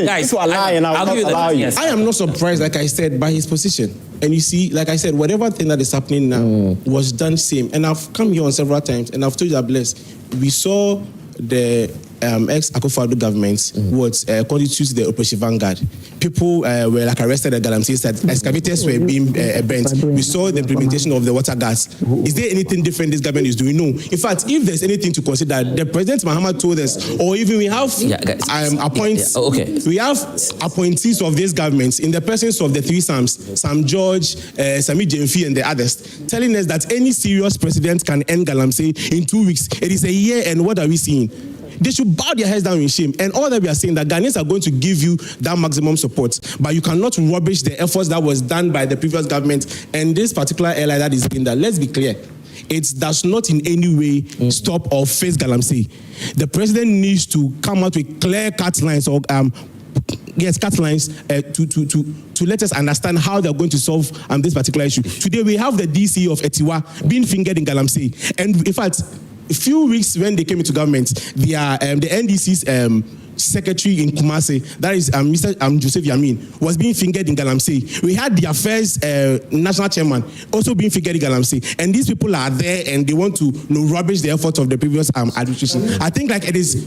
guys, I'll give you that. I am not surprised, like I said, by his position. And you see, like I said, whatever thing that is happening now was done same. And I've come here on several times and I've told you that, bless, we saw the ex-Akufo-Addo government was constitutes the Operation Vanguard. People were like arrested at Galamsey, that excavators were being burnt. We saw the implementation of the water gas. Is there anything different this government is doing? No. In fact, if there's anything to consider, the President Mahama told us, or even we have we have appointees of these governments in the presence of the three Sams, Sam George, Sami Jemfi, and the others, telling us that any serious president can end Galamsey in 2 weeks. It is a year, and what are we seeing? They should bow their heads down in shame. And all that we are saying, that Ghanaians are going to give you that maximum support, but you cannot rubbish the efforts that was done by the previous government and this particular airline that is being done. Let's be clear. It does not in any way stop or face Galamsey. The president needs to come out with clear-cut lines or cut lines to let us understand how they're going to solve this particular issue. Today we have the DC of Etiwa being fingered in Galamsey, and in fact, a few weeks when they came into government, the NDC's secretary in Kumasi, that is Mr. Joseph Yamin, was being fingered in Galamsey. We had the affairs national chairman also being fingered in Galamsey, and these people are there and they want to rubbish the efforts of the previous administration. I think like it is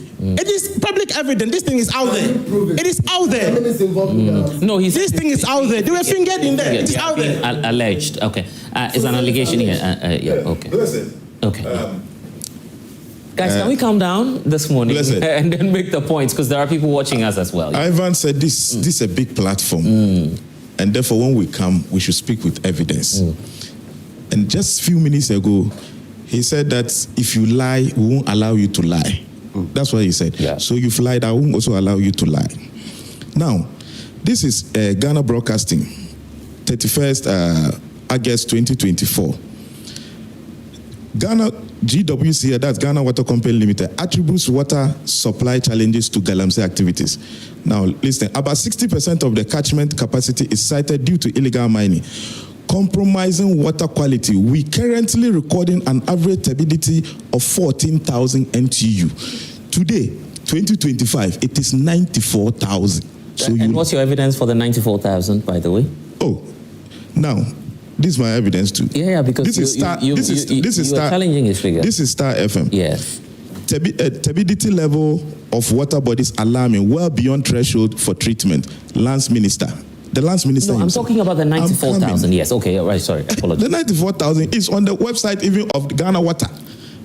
public evidence. This thing is out there. It is out there. No, this thing is out there. They were fingered in there. It is out there. Alleged. Okay, it's an allegation here. Okay. Okay. Guys, can we calm down this morning and then make the points, because there are people watching us as well. Ivan said this is a big platform, and therefore when we come, we should speak with evidence. And just a few minutes ago, he said that if you lie, we won't allow you to lie. That's what he said. Yeah. So you've lied, I won't also allow you to lie. Now, this is Ghana Broadcasting, 31st August 2024. Ghana GWC, that's Ghana Water Company Limited, attributes water supply challenges to Galamsey activities. Now, listen, about 60% of the catchment capacity is cited due to illegal mining, compromising water quality. We currently recording an average turbidity of 14,000 NTU. Today, 2025, it is 94,000. And what's your evidence for the 94,000, by the way? Oh, now, this is my evidence too. Yeah, because this is challenging his figure. This is Star FM. Yes. Turbidity level of water bodies alarming, well beyond threshold for treatment. Lance Minister. The Lance Minister. No, I'm talking about the 94,000. Yes. Okay. Right. Sorry. Apologies. The 94,000 is on the website even of Ghana Water.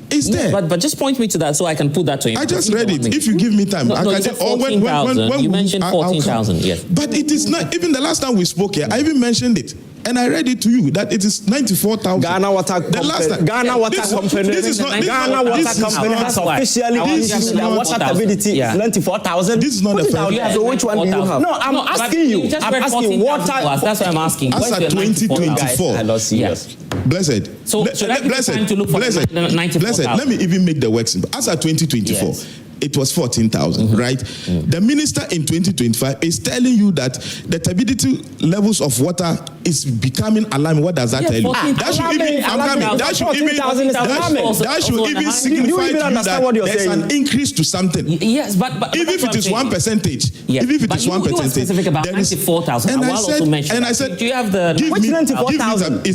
It's there. But just point me to that so I can put that to him. I just read it. If you give me time, I can say, 14,000. You mentioned 14,000. Yes. But it is not. Even the last time we spoke here, I even mentioned it. And I read it to you that it is 94,000. Ghana Water Company. Ghana Water Company. Ghana Water Company has officially issued their water turbidity is 94,000. This is not a fair. So which one do you have? No, I'm asking you. I'm asking water. That's what I'm asking. As at 2024. I lost serious. Blessed. So should I give you time to look for the 94,000? Blessed. Let me even make the work simple. As at 2024. Yes. It was 14,000, right? The minister in 2025 is telling you that the turbidity levels of water is becoming alarming. What does that tell you? That should even signify to you that there's an increase to something. Yes, but even if it is 1%, even if it is 1%, specific about 94,000. And I said, do you have the which 94,000?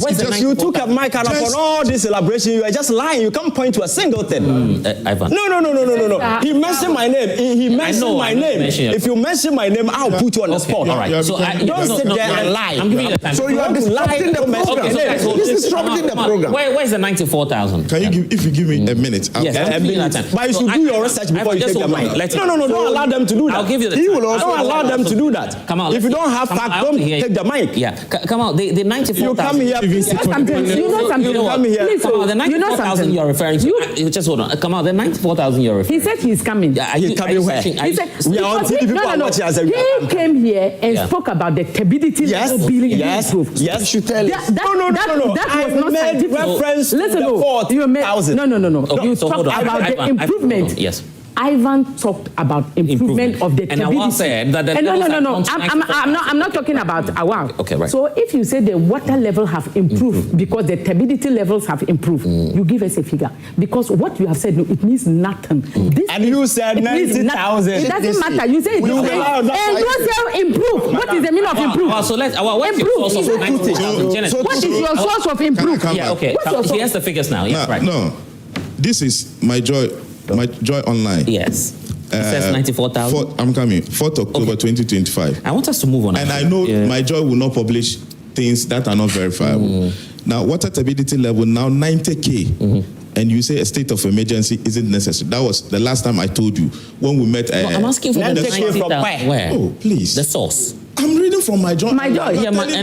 You took a mic and for all this elaboration, you are just lying. You can't point to a single thing. Ivan. No. He mentioned my name. He mentioned my name. If you mention my name, I'll put you on the spot. All right. So don't sit there and lie. I'm giving you the time. So you are disrupting the program. This is disrupting the program. Where's the 94,000? Can you give, if you give me a minute? Yes, a minute. But you should do your research before you take the mic. No, don't allow them to do that. I'll give you the time. Don't allow them to do that. Come on. If you don't have facts, don't take the mic. Yeah, come on. The 94,000. You come here. You know something. Come here. Come on. The 94,000 you're referring to. Just hold on. Come on. The 94,000 you're referring to. He said he's coming. Yeah, he's coming where? He said we are on TV. People are watching us. He came here and spoke about the turbidity level billing. Yes. You should tell us. No. That was not scientific. Reference to the 4,000. No. You talked about the improvement. Yes. Ivan talked about improvement of the turbidity. And Awal said that the no. I'm not talking about Awal. Okay, right. So if you say the water level have improved because the turbidity levels have improved, you give us a figure. Because what you have said, no, it means nothing. And you said 90,000. It doesn't matter. You say it and you say improve. What is the meaning of improve? So what's your source of 90,000? What is your source of improve? Yeah, okay. Here's the figures now. Yeah, right. No, this is my joy online. Yes. It says 94,000. I'm coming. 4th October 2025. I want us to move on. And I know my joy will not publish things that are not verifiable. Now, water turbidity level now 90K. And you say a state of emergency isn't necessary. That was the last time I told you when we met. I'm asking for the 90,000 from where? Oh, please. The source. I'm reading from my joy. My joy. Yeah, my joy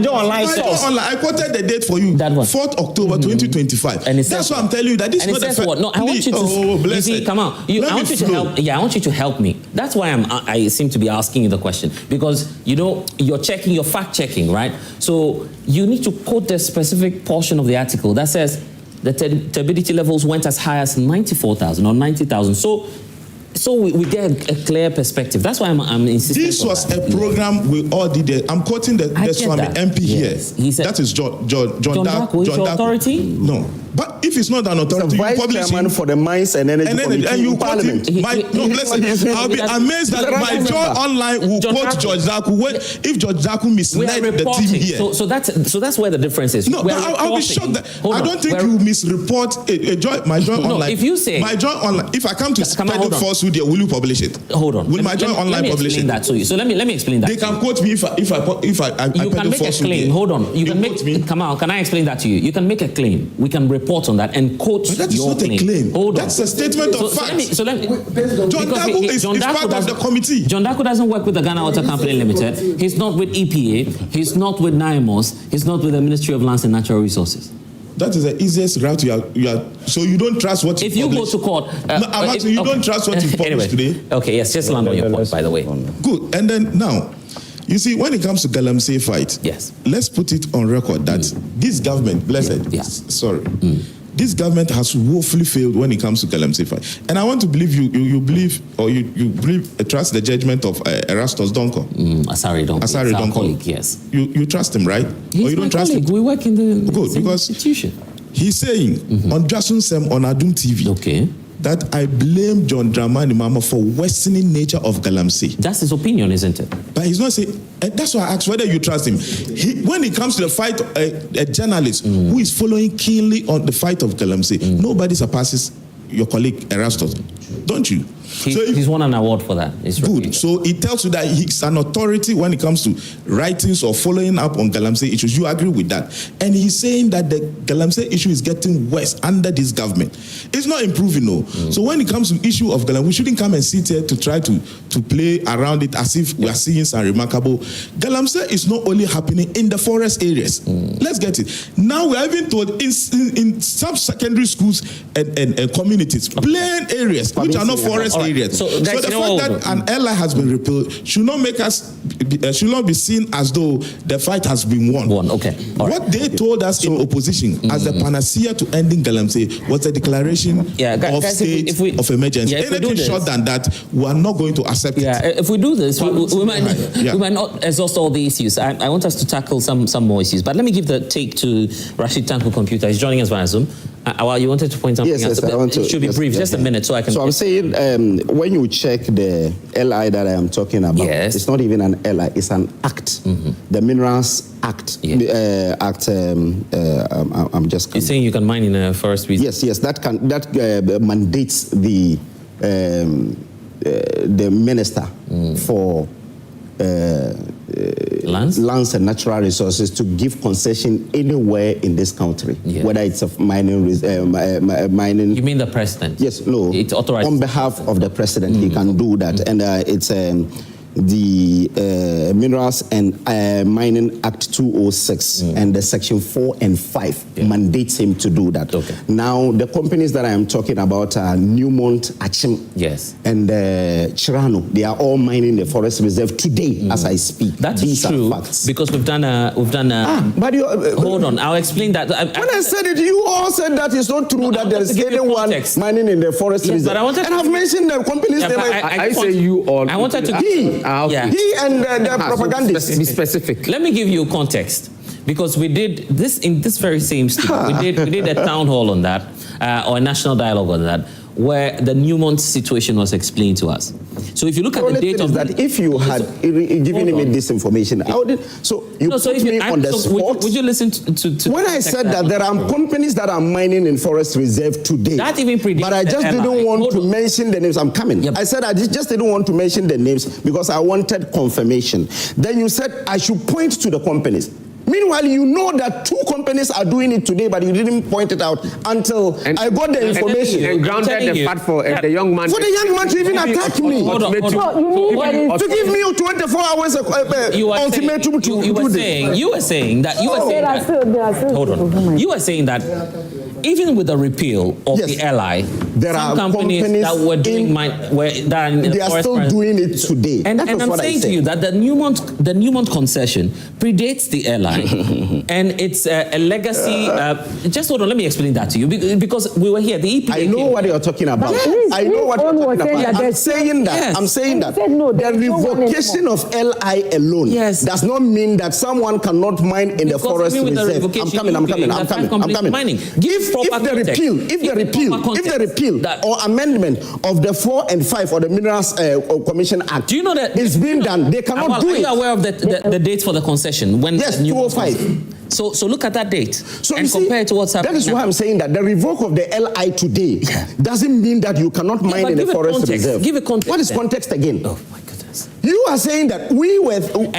online source. I quoted the date for you. That one. 4th October 2025. And that's why I'm telling you that this is not the what? No, I want you to. You see, come on. I want you to help. Yeah, I want you to help me. That's why I seem to be asking you the question, because you're fact checking, right? So you need to quote the specific portion of the article that says the turbidity levels went as high as 94,000 or 90,000. So we get a clear perspective. That's why I'm insisting. This was a program we all did. I'm quoting the Swami MP here. He said, that is John Darko. Is your authority? No. But if it's not an authority, you publish him for the Mines and Energy Committee and you quote him. I'll be amazed that my Joy Online will quote George Darko if George Darko misled the team here. So that's where the difference is. No, I'll be shocked that I don't think you misreport my Joy Online. No, if you say my Joy Online, if I come to spread falsehood here, will you publish it? Hold on. Will my Joy Online publish it? That to you. So let me explain that. They can quote me if I you can make a claim. Hold on. You can make me. Come on. Can I explain that to you? You can make a claim. We can report on that and quote but that is your not claim. A claim. Hold on. That's a statement of fact. Let me. John Darko is part of the committee. John Darko doesn't work with the Ghana Water Company Limited. He's not with EPA. He's not with NIMOS. He's not with the Ministry of Lands and Natural Resources. That is the easiest route you are. So you don't trust what if you go to court. You don't trust what you published today. Okay, yes, just land on your point, by the way. Good. And then now, you see, when it comes to Galamsey fight, yes, let's put it on record that this government, this government has woefully failed when it comes to Galamsey fight. And I want to believe you trust the judgment of Erastus Donko. Asari Donko. Colleague, yes. You trust him, right? He's or you don't trust colleague. him? We work in the same because institution. He's saying on Jason Sem on Adum TV. Okay. That I blame John Dramani Mahama for worsening nature of Galamsey. That's his opinion, isn't it? But he's not saying. That's why I asked whether you trust him. When it comes to the fight, a journalist who is following keenly on the fight of Galamsey, nobody surpasses your colleague Erastus, don't you? He's won an award for that. It's good. Right. So it tells you that he's an authority when it comes to writings or following up on Galamsey issues. You agree with that? And he's saying that the Galamsey issue is getting worse under this government. It's not improving, no. So when it comes to issue of Galamsey, we shouldn't come and sit here to try to play around it as if we are seeing some remarkable. Galamsey is not only happening in the forest areas. Let's get it. Now we are even told in some secondary schools and communities, plain areas which are not forest areas. So the fact that an airline has been repealed should not make us should not be seen as though the fight has been won. Okay. What they told us in opposition as the panacea to ending Galamsey was the declaration of state of emergency. Anything short than that, we are not going to accept it. If we do this, we might not exhaust all the issues. I want us to tackle some more issues. But let me give the take to Rashid Tanku Computer. He's joining us via Zoom. Well, you wanted to point something out. Yes, I want to. It should be brief, just a minute, so I can. So I'm saying, when you check the LI that I am talking about, it's not even an LI; it's an act, the Minerals Act. I'm just. You're saying you can mine in a forest reserve? Yes, that mandates the the minister for lands and natural resources to give concession anywhere in this country, whether it's of mining. Mining. You mean the president? Yes, no. It's authorized. On behalf of the president, he can do that, and it's the Minerals and Mining Act 206 and the Section 4 and 5 mandates him to do that. Now, the companies that I am talking about are Newmont, Achim, and Chirano. They are all mining the forest reserve today as I speak. That These is true, are facts. because we've done but you, hold on, I'll explain that. When I said it, you all said that it's not true that there is anyone mining in the forest reserve. But I wanted and I've mentioned the companies. I say you all. I wanted to He and the propagandists. Be specific. Let me give you context, because we did this in this very same studio. We did a town hall on that, or a national dialogue on that, where the Newmont situation was explained to us. So if you look at the date of that, if you had given him this information, I would. So you put me on the spot. Would you listen to when I said that there are companies that are mining in forest reserve today? That even predates. But I just didn't want to mention the names. I'm coming. I said I just didn't want to mention the names because I wanted confirmation. Then you said I should point to the companies. Meanwhile, you know that 2 companies are doing it today, but you didn't point it out until I got the information. And grounded the fact for the young man. For the young man to even attack me. To give me 24 hours ultimatum to do this. You were saying that. Hold on. You were saying that even with the repeal of the LI, there some are companies that were doing they are still doing it today. And I'm saying to you that the Newmont concession predates the LI, and it's a legacy. Just hold on, let me explain that to you, because we were here. The EPA. I know what you're talking about. I know what you're talking about. I'm saying that. I'm saying that the revocation of LI alone does not mean that someone cannot mine in the forest reserve. I'm coming. If the repeal or amendment of the 4 and 5 or the Minerals Commission Act, do you know that is being done? They cannot do it. Are you aware of the date for the concession? When yes, 205. So look at that date and compare it to what's happening. That is why I'm saying that the revoke of the LI today doesn't mean that you cannot mine in the forest reserve. Give a context. What is context again? Oh my goodness. You are saying that we were told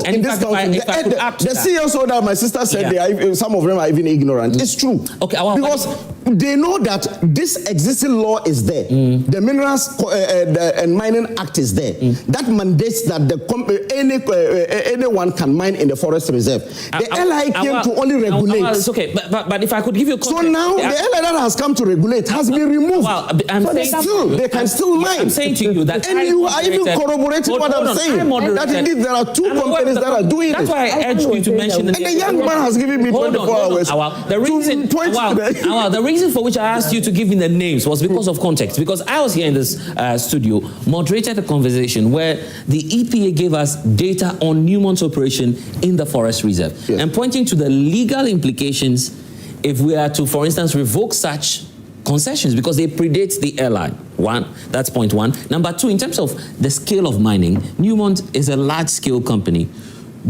in this country. The CSO that my sister said, some of them are even ignorant. It's true. Okay, because they know that this existing law is there. The Minerals and Mining Act is there. That mandates that anyone can mine in the forest reserve. The LI came to only regulate. It's okay, but if I could give you context. So now the LI that has come to regulate has been removed. They can still mine. I'm saying to you that and you are even corroborating what I'm saying. That indeed there are 2 companies that are doing it. That's why I urged you to mention. And the young man has given me 24 hours. The reason for which I asked you to give me the names was because of context. Because I was here in this studio, moderated a conversation where the EPA gave us data on Newmont's operation in the forest reserve, and pointing to the legal implications if we are to, for instance, revoke such concessions, because they predate the LI. That's point 1. Number 2, in terms of the scale of mining, Newmont is a large-scale company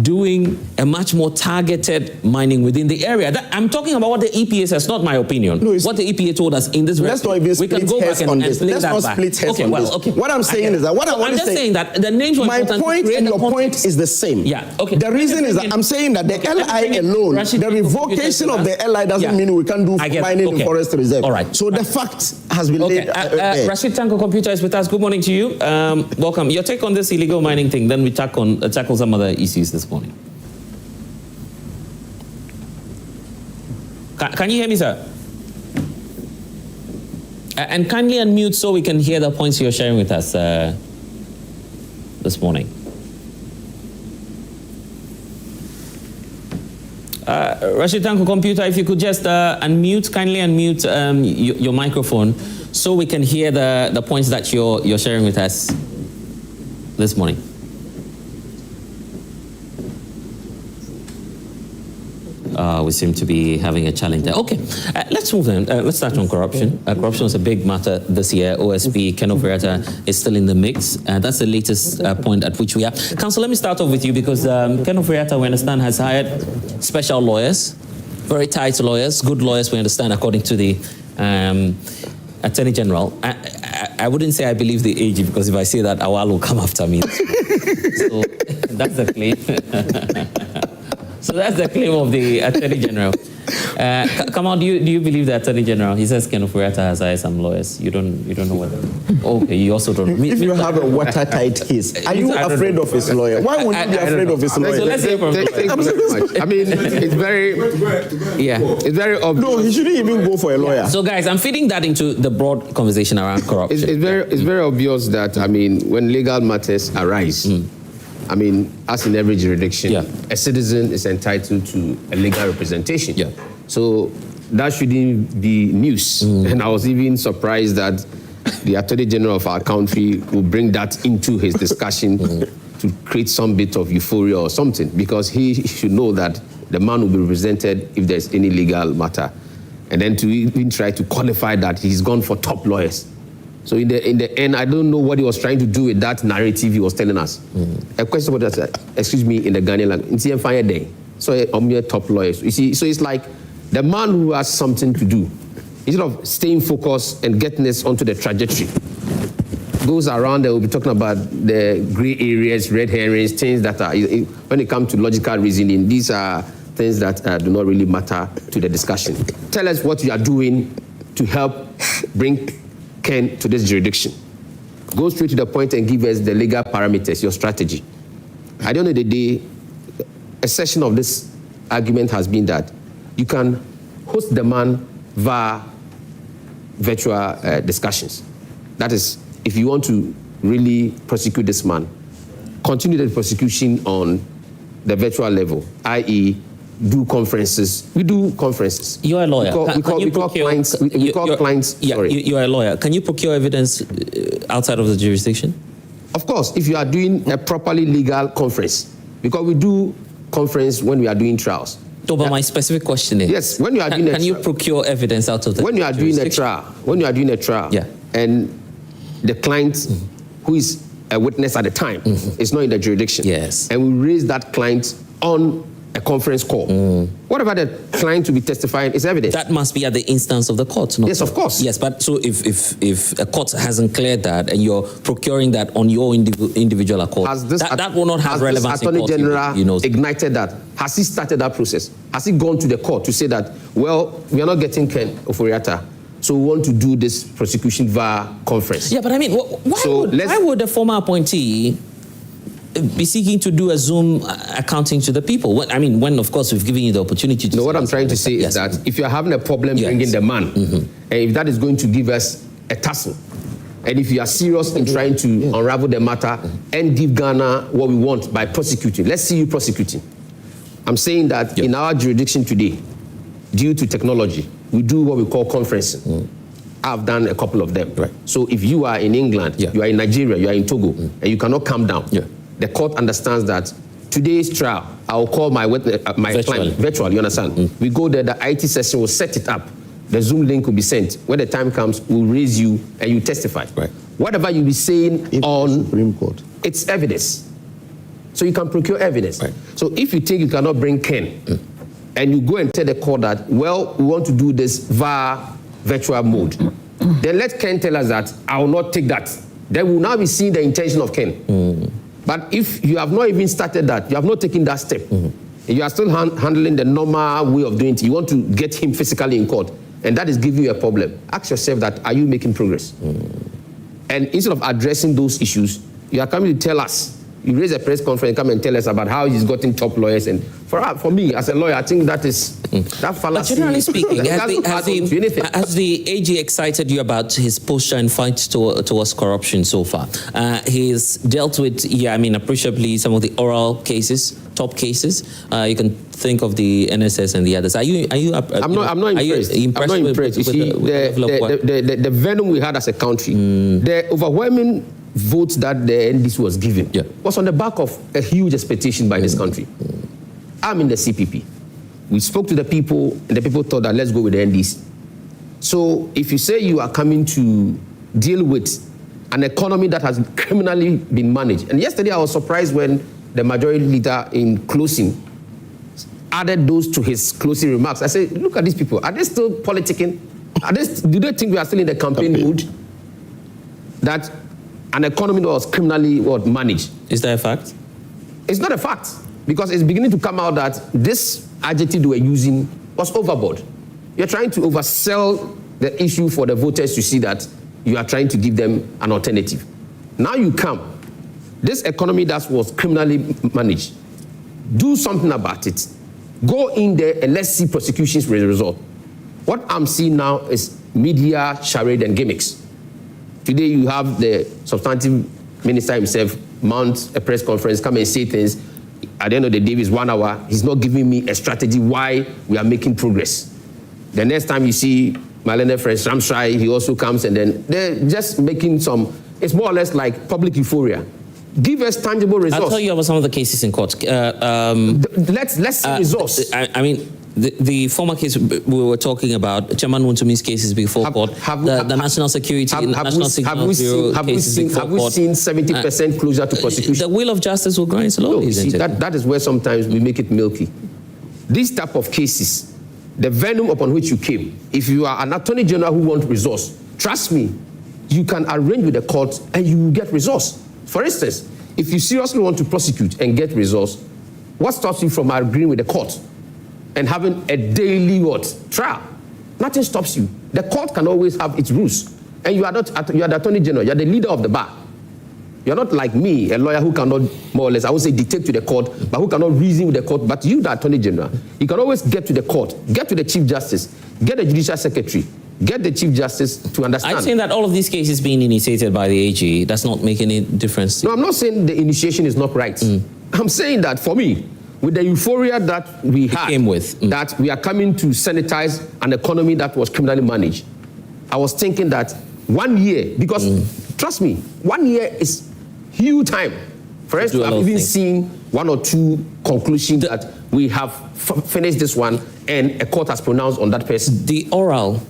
doing a much more targeted mining within the area. I'm talking about what the EPA says, not my opinion. No, what the EPA told us in this. Let's not even we can go back and play Let's that not back. split hairs on this. Okay. What I'm saying is that I'm just saying that the names were my point and your point is the same. Yeah. Okay. The reason is that I'm saying that the LI alone, the revocation of the LI doesn't mean we can do mining in forest reserve. All right. So the fact has been laid. Rashid Tanko Computer is with us. Good morning to you. Welcome. Your take on this illegal mining thing. Then we tackle some other issues this morning. Can you hear me, sir? And kindly unmute so we can hear the points you're sharing with us this morning. Rashid Tanko Computer, if you could just kindly unmute your microphone so we can hear the points that you're sharing with us this morning. We seem to be having a challenge there. Okay, let's move on. Let's start on corruption. Corruption was a big matter this year. OSP Ken Ofori-Atta is still in the mix. That's the latest point at which we are. Council, let me start off with you because Ken Ofori-Atta, we understand, has hired special lawyers, very tight lawyers, good lawyers, we understand, according to the Attorney General. I wouldn't say I believe the AG, because if I say that, Awal will come after me. So that's the claim. So that's the claim of the Attorney General. Come on, do you believe the Attorney General? He says Ken Ofori-Atta has hired some lawyers. You don't know what. Okay, you also don't know. If you have a watertight case, are you afraid of his lawyer? Why would you be afraid of his lawyer? So let's hear from Thank you very much. I mean, it's very obvious. No, he shouldn't even go for a lawyer. So guys, I'm feeding that into the broad conversation around corruption. It's very obvious that, I mean, when legal matters arise, I mean, as in every jurisdiction, a citizen is entitled to a legal representation. So that shouldn't be news. And I was even surprised that the Attorney General of our country will bring that into his discussion to create some bit of euphoria or something, because he should know that the man will be represented if there's any legal matter. And then to even try to qualify that he's gone for top lawyers. So in the end, I don't know what he was trying to do with that narrative he was telling us. A question about that, excuse me, in the Ghanaian language. So I'm your top lawyers. You see, so it's like the man who has something to do, instead of staying focused and getting us onto the trajectory, goes around there, we'll be talking about the gray areas, red herrings, things that are, when it comes to logical reasoning, these are things that do not really matter to the discussion. Tell us what you are doing to help bring Ken to this jurisdiction. Go straight to the point and give us the legal parameters, your strategy. At the end of the day, a session of this argument has been that you can host the man via virtual discussions. That is, if you want to really prosecute this man, continue the prosecution on the virtual level, i.e., do conferences. We do conferences. You're a lawyer. We call clients. You're a lawyer. Can you procure evidence outside of the jurisdiction? Of course, if you are doing a properly legal conference, because we do conference when we are doing trials. No, but my specific question is, yes, when you are doing can you procure evidence out of the when you are doing a trial, and the client who is a witness at the time is not in the jurisdiction, and we raise that client on a conference call. Whatever the client to be testifying is evidence. That must be at the instance of the court, no? Yes, of course. Yes, but so if a court hasn't cleared that and you're procuring that on your individual accord, that will not have relevance. Has Attorney General ignited that? Has he started that process? Has he gone to the court to say that, well, we are not getting Ken Ofori-Atta, so we want to do this prosecution via conference? Yeah, but I mean, why would the former appointee be seeking to do a Zoom accounting to the people? I mean, when, of course, we've given you the opportunity to... No, what I'm trying to say is that if you're having a problem bringing the man, and if that is going to give us a tussle, and if you are serious in trying to unravel the matter and give Ghana what we want by prosecuting, let's see you prosecuting. I'm saying that in our jurisdiction today, due to technology, we do what we call conferencing. I've done a couple of them. So if you are in England, you are in Nigeria, you are in Togo, and you cannot come down, the court understands that today's trial, I'll call my client virtual, you understand? We go there, the IT session will set it up. The Zoom link will be sent. When the time comes, we'll raise you and you testify. Whatever you'll be saying on Supreme Court, it's evidence. So you can procure evidence. So if you think you cannot bring Ken, and you go and tell the court that, well, we want to do this via virtual mode, then let Ken tell us that I will not take that. Then we'll now be seeing the intention of Ken. But if you have not even started that, you have not taken that step, you are still handling the normal way of doing it, you want to get him physically in court, and that is giving you a problem. Ask yourself that, are you making progress? And instead of addressing those issues, you are coming to tell us. You raise a press conference and come and tell us about how he's gotten top lawyers. And for me, as a lawyer, I think that is that fallacy. But generally speaking, has the AG excited you about his posture and fight towards corruption so far? He's dealt with, appreciably some of the oral cases, top cases. You can think of the NSS and the others. I'm not impressed. I'm not impressed. You see, the venom we had as a country, the overwhelming vote that the NDC was given was on the back of a huge expectation by this country. I'm in the CPP. We spoke to the people, and the people thought that let's go with the NDC. So if you say you are coming to deal with an economy that has criminally been managed, and yesterday I was surprised when the majority leader in closing added those to his closing remarks. I said, look at these people. Are they still politicking? Do they think we are still in the campaign mood? that an economy that was criminally managed. Is that a fact? It's not a fact, because it's beginning to come out that this adjective they were using was overboard. You're trying to oversell the issue for the voters to see that you are trying to give them an alternative. Now you come, this economy that was criminally managed, do something about it. Go in there and let's see prosecutions with the result. What I'm seeing now is media charade and gimmicks. Today you have the substantive minister himself mount a press conference, come and say things. At the end of the day, it's 1 hour. He's not giving me a strategy why we are making progress. The next time you see my learned friend Ramshai, he also comes and then they're just making some, it's more or less like public euphoria. Give us tangible results. I'll tell you about some of the cases in court. Let's see results. I mean, the former case we were talking about, Chairman Wuntumi's cases before court, the National Security, National Signal Bureau cases before court. Have we seen 70% closer to prosecution? The will of justice will grind slowly, isn't it? That is where sometimes we make it milky. These type of cases, the venom upon which you came, if you are an attorney general who wants resource, trust me, you can arrange with the court and you will get resource. For instance, if you seriously want to prosecute and get resource, what stops you from agreeing with the court and having a daily trial? Nothing stops you. The court can always have its rules. And you are the attorney general, you are the leader of the bar. You are not like me, a lawyer who cannot, more or less, I won't say dictate to the court, but who cannot reason with the court. But you, the attorney general, you can always get to the court, get to the chief justice, get the judicial secretary, get the chief justice to understand. I'm saying that all of these cases being initiated by the AG does not make any difference. No, I'm not saying the initiation is not right. I'm saying that for me, with the euphoria that we had, that we are coming to sanitize an economy that was criminally managed, I was thinking that 1 year, because trust me, 1 year is huge time for us to have even seen 1 or 2 conclusions that we have finished this one and a court has pronounced on that person. The oral.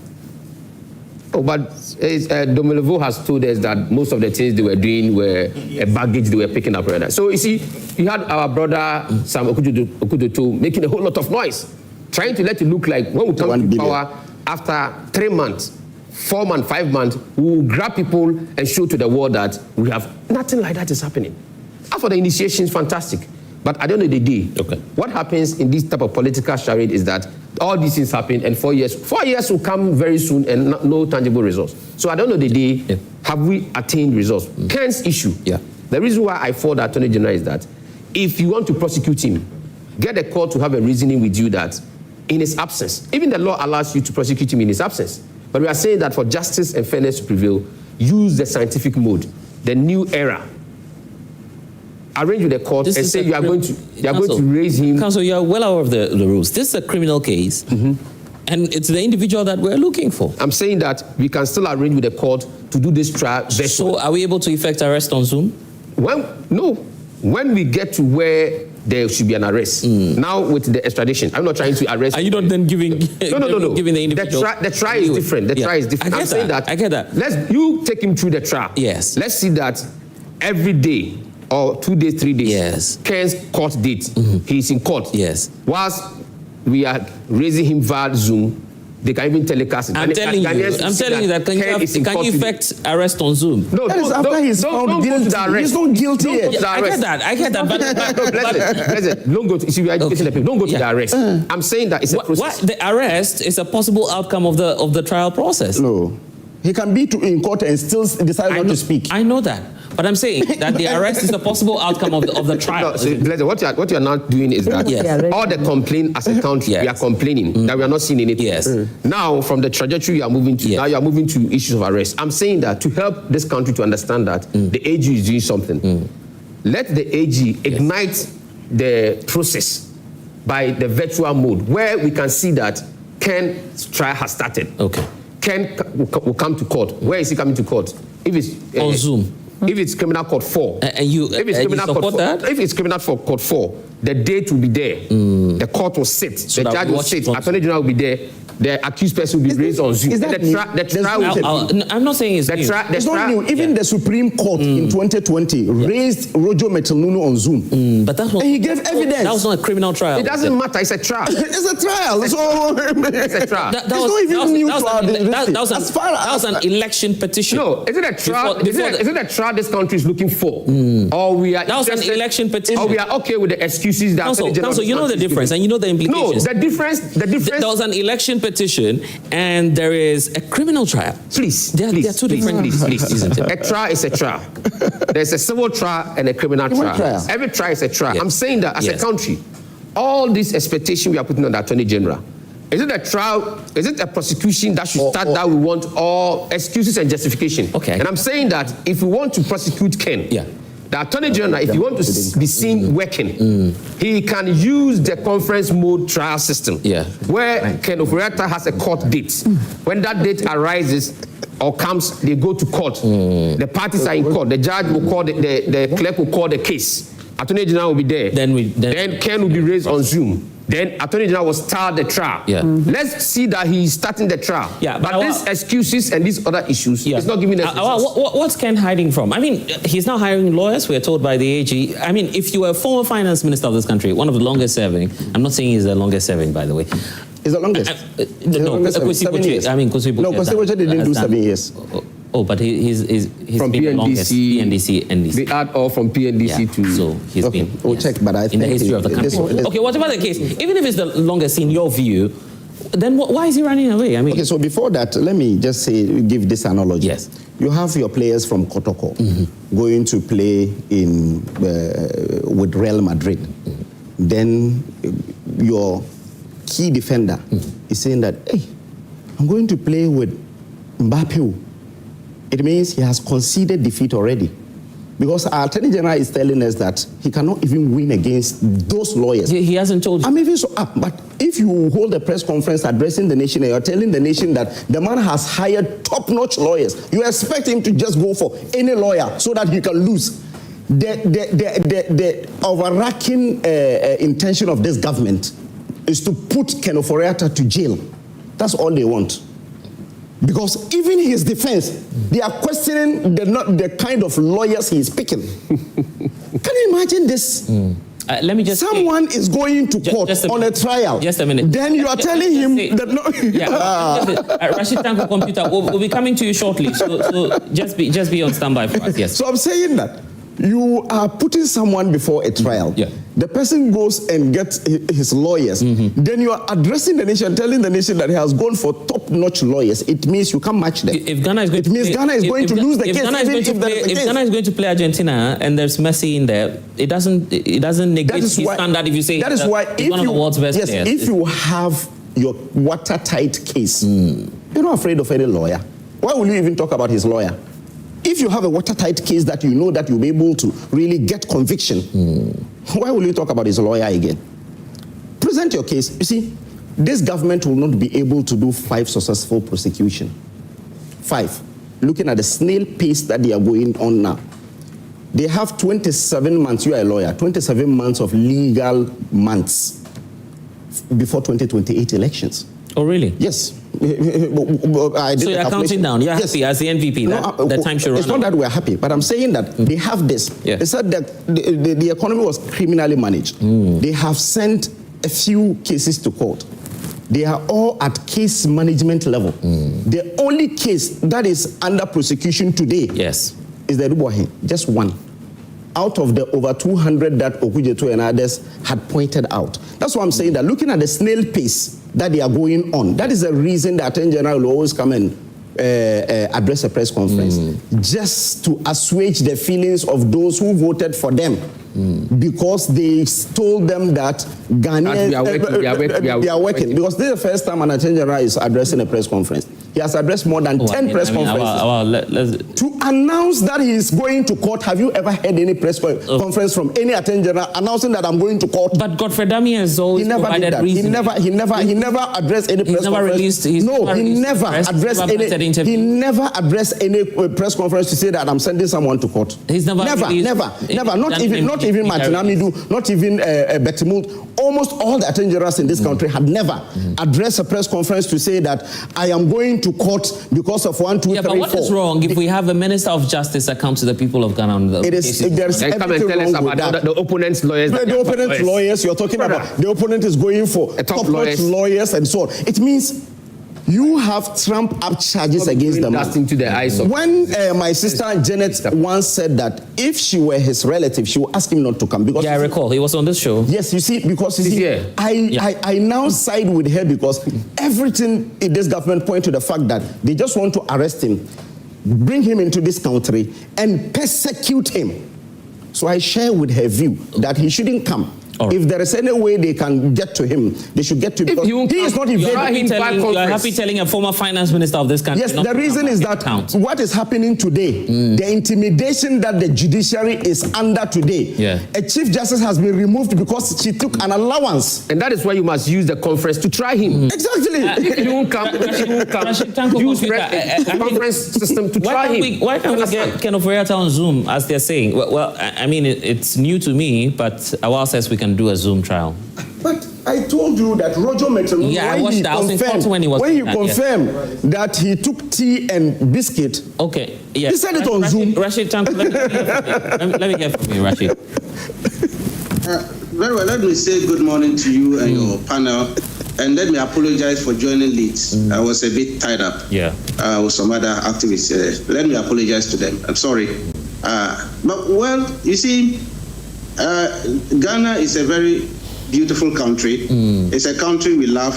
Oh, but Domelevo has told us that most of the things they were doing were a baggage they were picking up. So you see, you had our brother Sam Okudoto making a whole lot of noise, trying to let it look like when we come to power after 3 months, 4 months, 5 months, we will grab people and show to the world that we have nothing like that is happening. As for the initiation, is fantastic. But at the end of the day, what happens in this type of political charade is that all these things happen and 4 years will come very soon and no tangible results. So at the end of the day, have we attained results? Ken's issue. The reason why I fought the Attorney General is that if you want to prosecute him, get the court to have a reasoning with you that in his absence, even the law allows you to prosecute him in his absence. But we are saying that for justice and fairness to prevail, use the scientific mode, the new era. Arrange with the court and say you are going to raise him. Counsel, you are well aware of the rules. This is a criminal case, and it's the individual that we're looking for. I'm saying that we can still arrange with the court to do this trial. So are we able to effect arrest on Zoom? No. When we get to where there should be an arrest. Now with the extradition, I'm not trying to arrest. Are you not then giving? No. Giving the individual. The trial is different. The trial is different. I'm saying that. I get that. You take him through the trial. Yes. Let's see that every day or 2 days, 3 days. Yes. Ken's court date. He's in court. Yes. Whilst we are raising him via Zoom, they can even telecast it. I'm telling you that can you effect arrest on Zoom? No, that is after he's found guilty. He's not guilty yet. I get that. But don't go to. See, we are educating the people. Don't go to the arrest. I'm saying that it's a process. The arrest is a possible outcome of the trial process. No, he can be in court and still decide not to speak. I know that. But I'm saying that the arrest is a possible outcome of the trial. No, so, what you are not doing is that all the complaint as a country, we are complaining that we are not seeing anything. Yes. Now, from the trajectory you are moving to, now you are moving to issues of arrest. I'm saying that to help this country to understand that the AG is doing something. Let the AG ignite the process by the virtual mode, where we can see that Ken's trial has started. Okay. Ken will come to court. Where is he coming to court? If it's on Zoom. If it's criminal court 4, if it's criminal for court 4, the date will be there. The court will sit. The judge will sit. Attorney General will be there. the accused person will be raised on Zoom. Is that the trial I'm not saying it's new. It's not new. Even the Supreme Court in 2020 raised Rojo Metelunu on Zoom. But that was, and he gave evidence. That was not a criminal trial. It doesn't matter. It's a trial. It's a trial. It's a trial. That was an election petition. No, is it a trial? Is it a trial this country is looking for? Or we are that was an election petition. Or we are okay with the excuses that Counsel, you know the difference and you know the implications. No, the difference. There was an election petition and there is a criminal trial. Please, there are two different. Please. A trial is a trial. There's a civil trial and a criminal trial. Every trial is a trial. Yes. I'm saying that as a country, all this expectation we are putting on the Attorney General, is it a trial? Is it a prosecution that should start that we want, or excuses and justification? Okay. And I'm saying that if we want to prosecute Ken, the Attorney General, if you want to be seen working, he can use the conference mode trial system, where Ken Ofori-Atta has a court date. When that date arises or comes, they go to court. The parties are in court. The judge will call the clerk will call the case. Attorney General will be there. Then Ken will be raised on Zoom. Then Attorney General will start the trial. Let's see that he's starting the trial. But these excuses and these other issues, it's not giving us. What's Ken hiding from? I mean, he's now hiring lawyers. We are told by the AG. I mean, if you were a former finance minister of this country, one of the longest serving. I'm not saying he's the longest serving, by the way. Is the longest? No, 7 years. I mean, no, Kwesi didn't do 7 years. Oh, but he's from been the longest. PNDC. They add all from PNDC to. So he's been. We'll check, but I think in the history of the country. Okay, whatever the case, even if it's the longest in your view, then why is he running away? I mean, okay. So before that, let me just give this analogy. Yes. You have your players from Kotoko going to play in with Real Madrid. Then your key defender is saying that, hey, I'm going to play with Mbappe. It means he has conceded defeat already. Because our Attorney General is telling us that he cannot even win against those lawyers. He hasn't told you. I'm even so up. But if you hold a press conference addressing the nation and you're telling the nation that the man has hired top-notch lawyers, you expect him to just go for any lawyer so that he can lose. The overarching intention of this government is to put Ken Ofori-Atta to jail. That's all they want. Because even his defense, they are questioning the kind of lawyers he is picking. Can you imagine this? Let me just someone is going to court on a trial. Just a minute. Then you are telling him that no. Rashid Tanko Computer will be coming to you shortly. So just be on standby for us. Yes. So I'm saying that you are putting someone before a trial. The person goes and gets his lawyers. Then you are addressing the nation, telling the nation that he has gone for top-notch lawyers. It means you can't match them. If Ghana is going to lose the case. If Ghana is going to play Argentina and there's Messi in there, it doesn't negate his standard. If you say that is why he's one of the world's best players. If you have your watertight case, you're not afraid of any lawyer. Why will you even talk about his lawyer? If you have a watertight case that you know that you'll be able to really get conviction, why will you talk about his lawyer again? Present your case. You see, this government will not be able to do 5 successful prosecution. 5. Looking at the snail pace that they are going on now. They have 27 months, you are a lawyer, 27 months of legal months before 2028 elections. Oh, really? Yes. So you're counting down. You're happy as the NVP that the time should run It's not that we're happy, but I'm saying that they have this. They said that the economy was criminally managed. They have sent a few cases to court. They are all at case management level. The only case that is under prosecution today is the Rubohe, just one. Out of the over 200 that Okujeto and others had pointed out. That's why I'm saying that looking at the snail pace that they are going on, that is the reason the Attorney General will always come and address a press conference, just to assuage the feelings of those who voted for them. Because they told them that Ghanaians they are working. Because this is the first time an Attorney General is addressing a press conference. He has addressed more than 10 press conferences. To announce that he is going to court, have you ever heard any press conference from any Attorney General announcing that I'm going to court? But Godfrey Dami has always provided reason. He never addressed any press conference. He never addressed any press conference to say that I'm sending someone to court. He's never Not even Martin Amidu, not even Betimult. Almost all the attorney generals in this country had never addressed a press conference to say that I am going to court because of 1, 2, 3, 4. But what is wrong if we have a Minister of Justice that comes to the people of Ghana on the there's come and tell us about the opponent's lawyers. The opponent's lawyers you're talking about. The opponent is going for top lawyers and so on. It means you have trumped up charges against them. Into the eyes of when my sister Janet once said that if she were his relative, she would ask him not to come. Because I recall. He was on this show. Yes, you see, because I now side with her because everything in this government points to the fact that they just want to arrest him, bring him into this country, and persecute him. So I share with her view that he shouldn't come. Right. If there is any way they can get to him, they should get to him. Because he is not invading. You are happy telling a former finance minister of this country. Yes, the reason is that what is happening today, the intimidation that the judiciary is under today, a chief justice has been removed because she took an allowance. And that is why you must use the conference to try him. Exactly. If you won't come, use the conference system to try him. Why can't we get Ken Oforiatta on Zoom, as they're saying? Well, I mean, it's new to me, but Awal says we can do a Zoom trial. But I told you that Roger Metron, when he confirmed that he took tea and biscuit, he said it on Zoom. Rashid, let me get from you, Rashid. Very well, let me say good morning to you and your panel. And let me apologize for joining late. I was a bit tied up with some other activities. Let me apologize to them. I'm sorry. But, well, you see, Ghana is a very beautiful country. It's a country we love.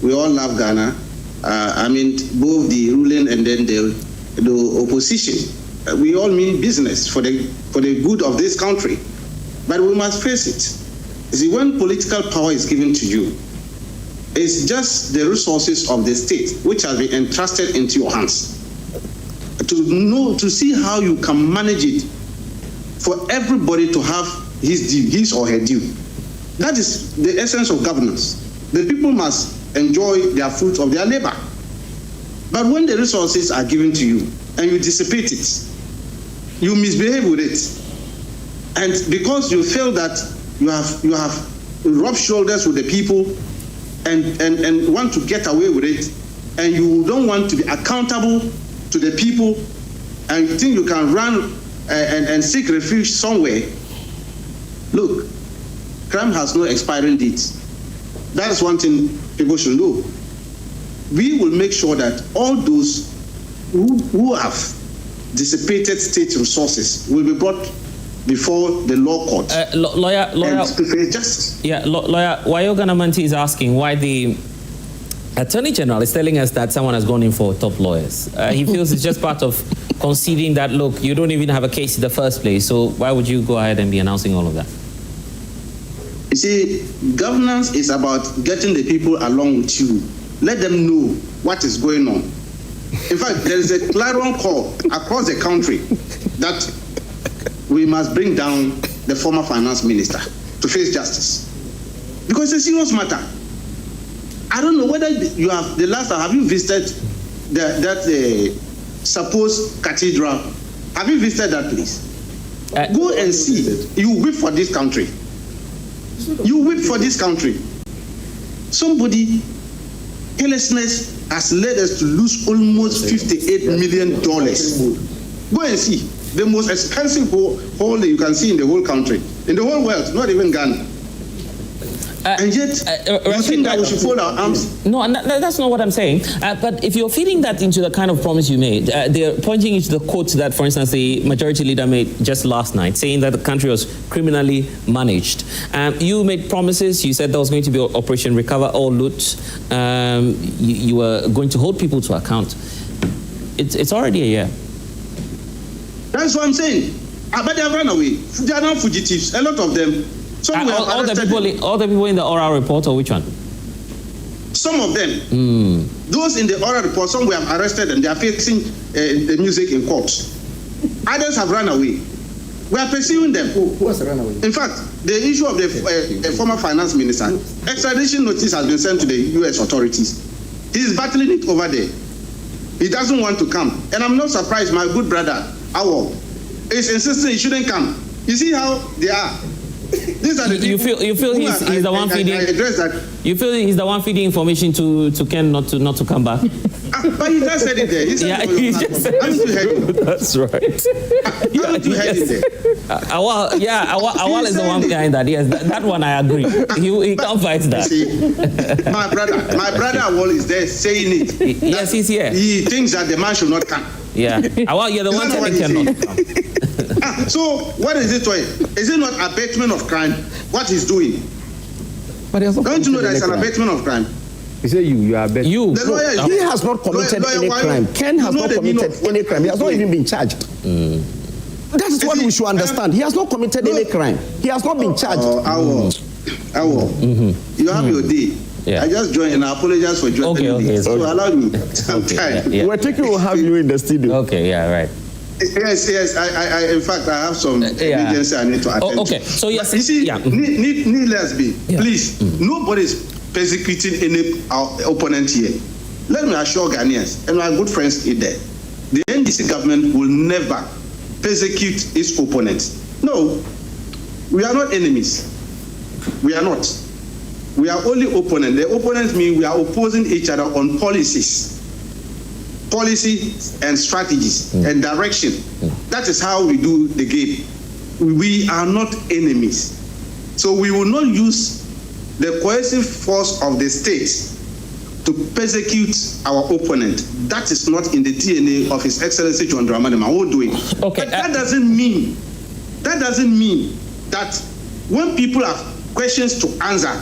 We all love Ghana. I mean, both the ruling and then the opposition. We all mean business for the good of this country. But we must face it. You see, when political power is given to you, it's just the resources of the state which has been entrusted into your hands. To see how you can manage it for everybody to have his or her due. That is the essence of governance. The people must enjoy their fruits of their labor. But when the resources are given to you and you dissipate it, you misbehave with it. And because you feel that you have rubbed shoulders with the people and want to get away with it, and you don't want to be accountable to the people, and you think you can run and seek refuge somewhere, look, crime has no expiring dates. That is one thing people should know. We will make sure that all those who have dissipated state resources will be brought before the law court. Lawyer, justice. Lawyer Wayo Ganamanti is asking why the Attorney General is telling us that someone has gone in for top lawyers. He feels it's just part of conceding that, look, you don't even have a case in the first place, so why would you go ahead and be announcing all of that? You see, governance is about getting the people along with you. Let them know what is going on. In fact, there is a clarion call across the country that we must bring down the former finance minister to face justice. Because it's a serious matter. I don't know whether you have, the last time, have you visited that supposed cathedral? Have you visited that place? Go and see. You weep for this country. You weep for this country. Somebody, carelessness has led us to lose almost $58 million. Go and see. The most expensive hole you can see in the whole country, in the whole world, not even Ghana. And yet, you think that we should fold our arms? No, that's not what I'm saying. But if you're feeding that into the kind of promise you made, they're pointing into the quote that, for instance, the majority leader made just last night, saying that the country was criminally managed. You made promises. You said there was going to be Operation Recover All Loot. You were going to hold people to account. It's already a year. That's what I'm saying. But they have run away. They are now fugitives. A lot of them. All the people in the oral report, or which one? Some of them. Those in the oral report, some we have arrested and they are facing the music in court. Others have run away. We are pursuing them. Who has run away? In fact, the issue of the former finance minister, extradition notice has been sent to the U.S. authorities. He is battling it over there. He doesn't want to come. And I'm not surprised my good brother, Awal, is insisting he shouldn't come. You see how they are. These are the You feel he's the one feeding. You feel he's the one feeding information to Ken not to come back. But he just said it there. He said he just said it. That's right. Awal is the one behind that. Yes, that one I agree. He can't fight that. See, my brother Awal is there saying it. Yes, he's here. He thinks that the man should not come. Yeah, Awal, you're the one telling cannot come. So what is it doing? Is it not abatement of crime? What he's doing? But don't you know that it's an abatement of crime? He said you are abatement. You. The lawyer he has not committed any crime. Ken has not committed any crime. He has not even been charged. That is what we should understand. He has not committed any crime. He has not been charged. You have your day. Yeah. I just joined and I apologize for joining. Okay. So allow me some time. We're thinking we'll have you in the studio. Okay, yeah, right. Yes. I in fact, I have some emergency I need to attend to. Okay, so yes. You see, needless be, please, nobody's persecuting any opponent here. Let me assure Ghanaians and my good friends in there, the NDC government will never persecute its opponents. No, we are not enemies. We are not. We are only opponents. The opponents mean we are opposing each other on policy and strategies and direction. That is how we do the game. We are not enemies. So we will not use the coercive force of the state to persecute our opponent. That is not in the DNA of His Excellency John Dramani Mahama doing. Okay. But that doesn't mean that when people have questions to answer,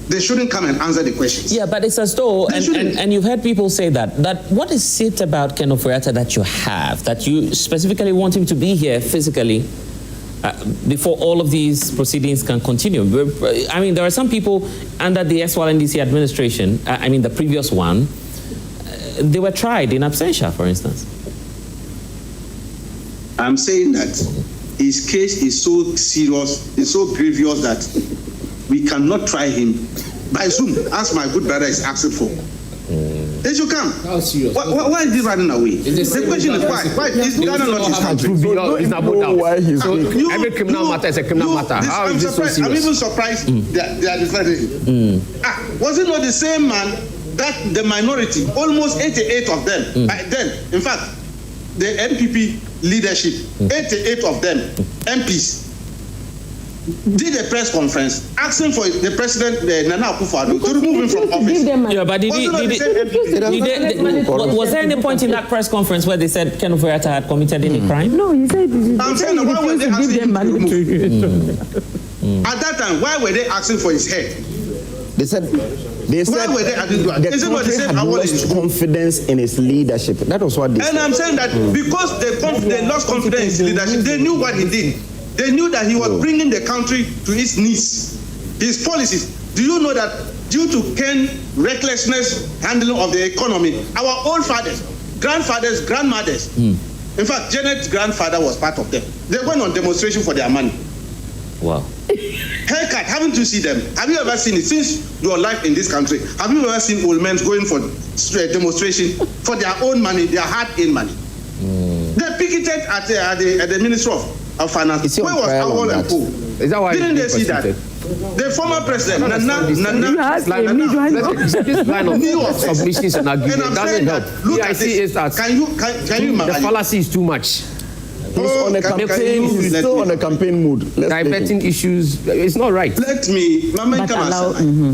they shouldn't come and answer the questions. Yeah, but it's as though, and you've heard people say that what is it about Ken Ofori-Atta that you have, that you specifically want him to be here physically before all of these proceedings can continue? I mean, there are some people under the NDC administration, the previous one, they were tried in absentia, for instance. I'm saying that his case is so serious, it's so grievous that we cannot try him by Zoom, as my good brother is asking for. They should come. How serious? Why is he running away? The question is why? Why is Ghana not his country? Every criminal matter is a criminal matter. How is this so serious? I'm even surprised they are deciding him. Was it not the same man that the minority, almost 88 of them, then, in fact, the MPP leadership, 88 of them, MPs, did a press conference asking for the president, Nana Akufo-Addo, to remove him from office. Yeah, but was there any point in that press conference where they said Ken Ofori-Atta had committed any crime? No, he said he refused to give them money to At that time, why were they asking for his head? They said the country had lost confidence in his leadership. That was what they said. And I'm saying that because they lost confidence in his leadership, they knew what he did. They knew that he was bringing the country to its knees. His policies. Do you know that due to Ken's recklessness handling of the economy, our old fathers, grandfathers, grandmothers, in fact, Janet's grandfather was part of them. They went on demonstration for their money. Wow. Haircut, haven't you seen them? Have you ever seen it since your life in this country? Have you ever seen old men going for demonstration for their own money, their hard-earned money? They picketed at the Ministry of Finance. Where was Awol and Po? Is that why didn't they see that? The former president, Nana, this line of submissions and arguments doesn't help. Look at this. Can you imagine? The fallacy is too much. He's still on a campain mood. Diverting issues, it's not right. Let me, Mama, come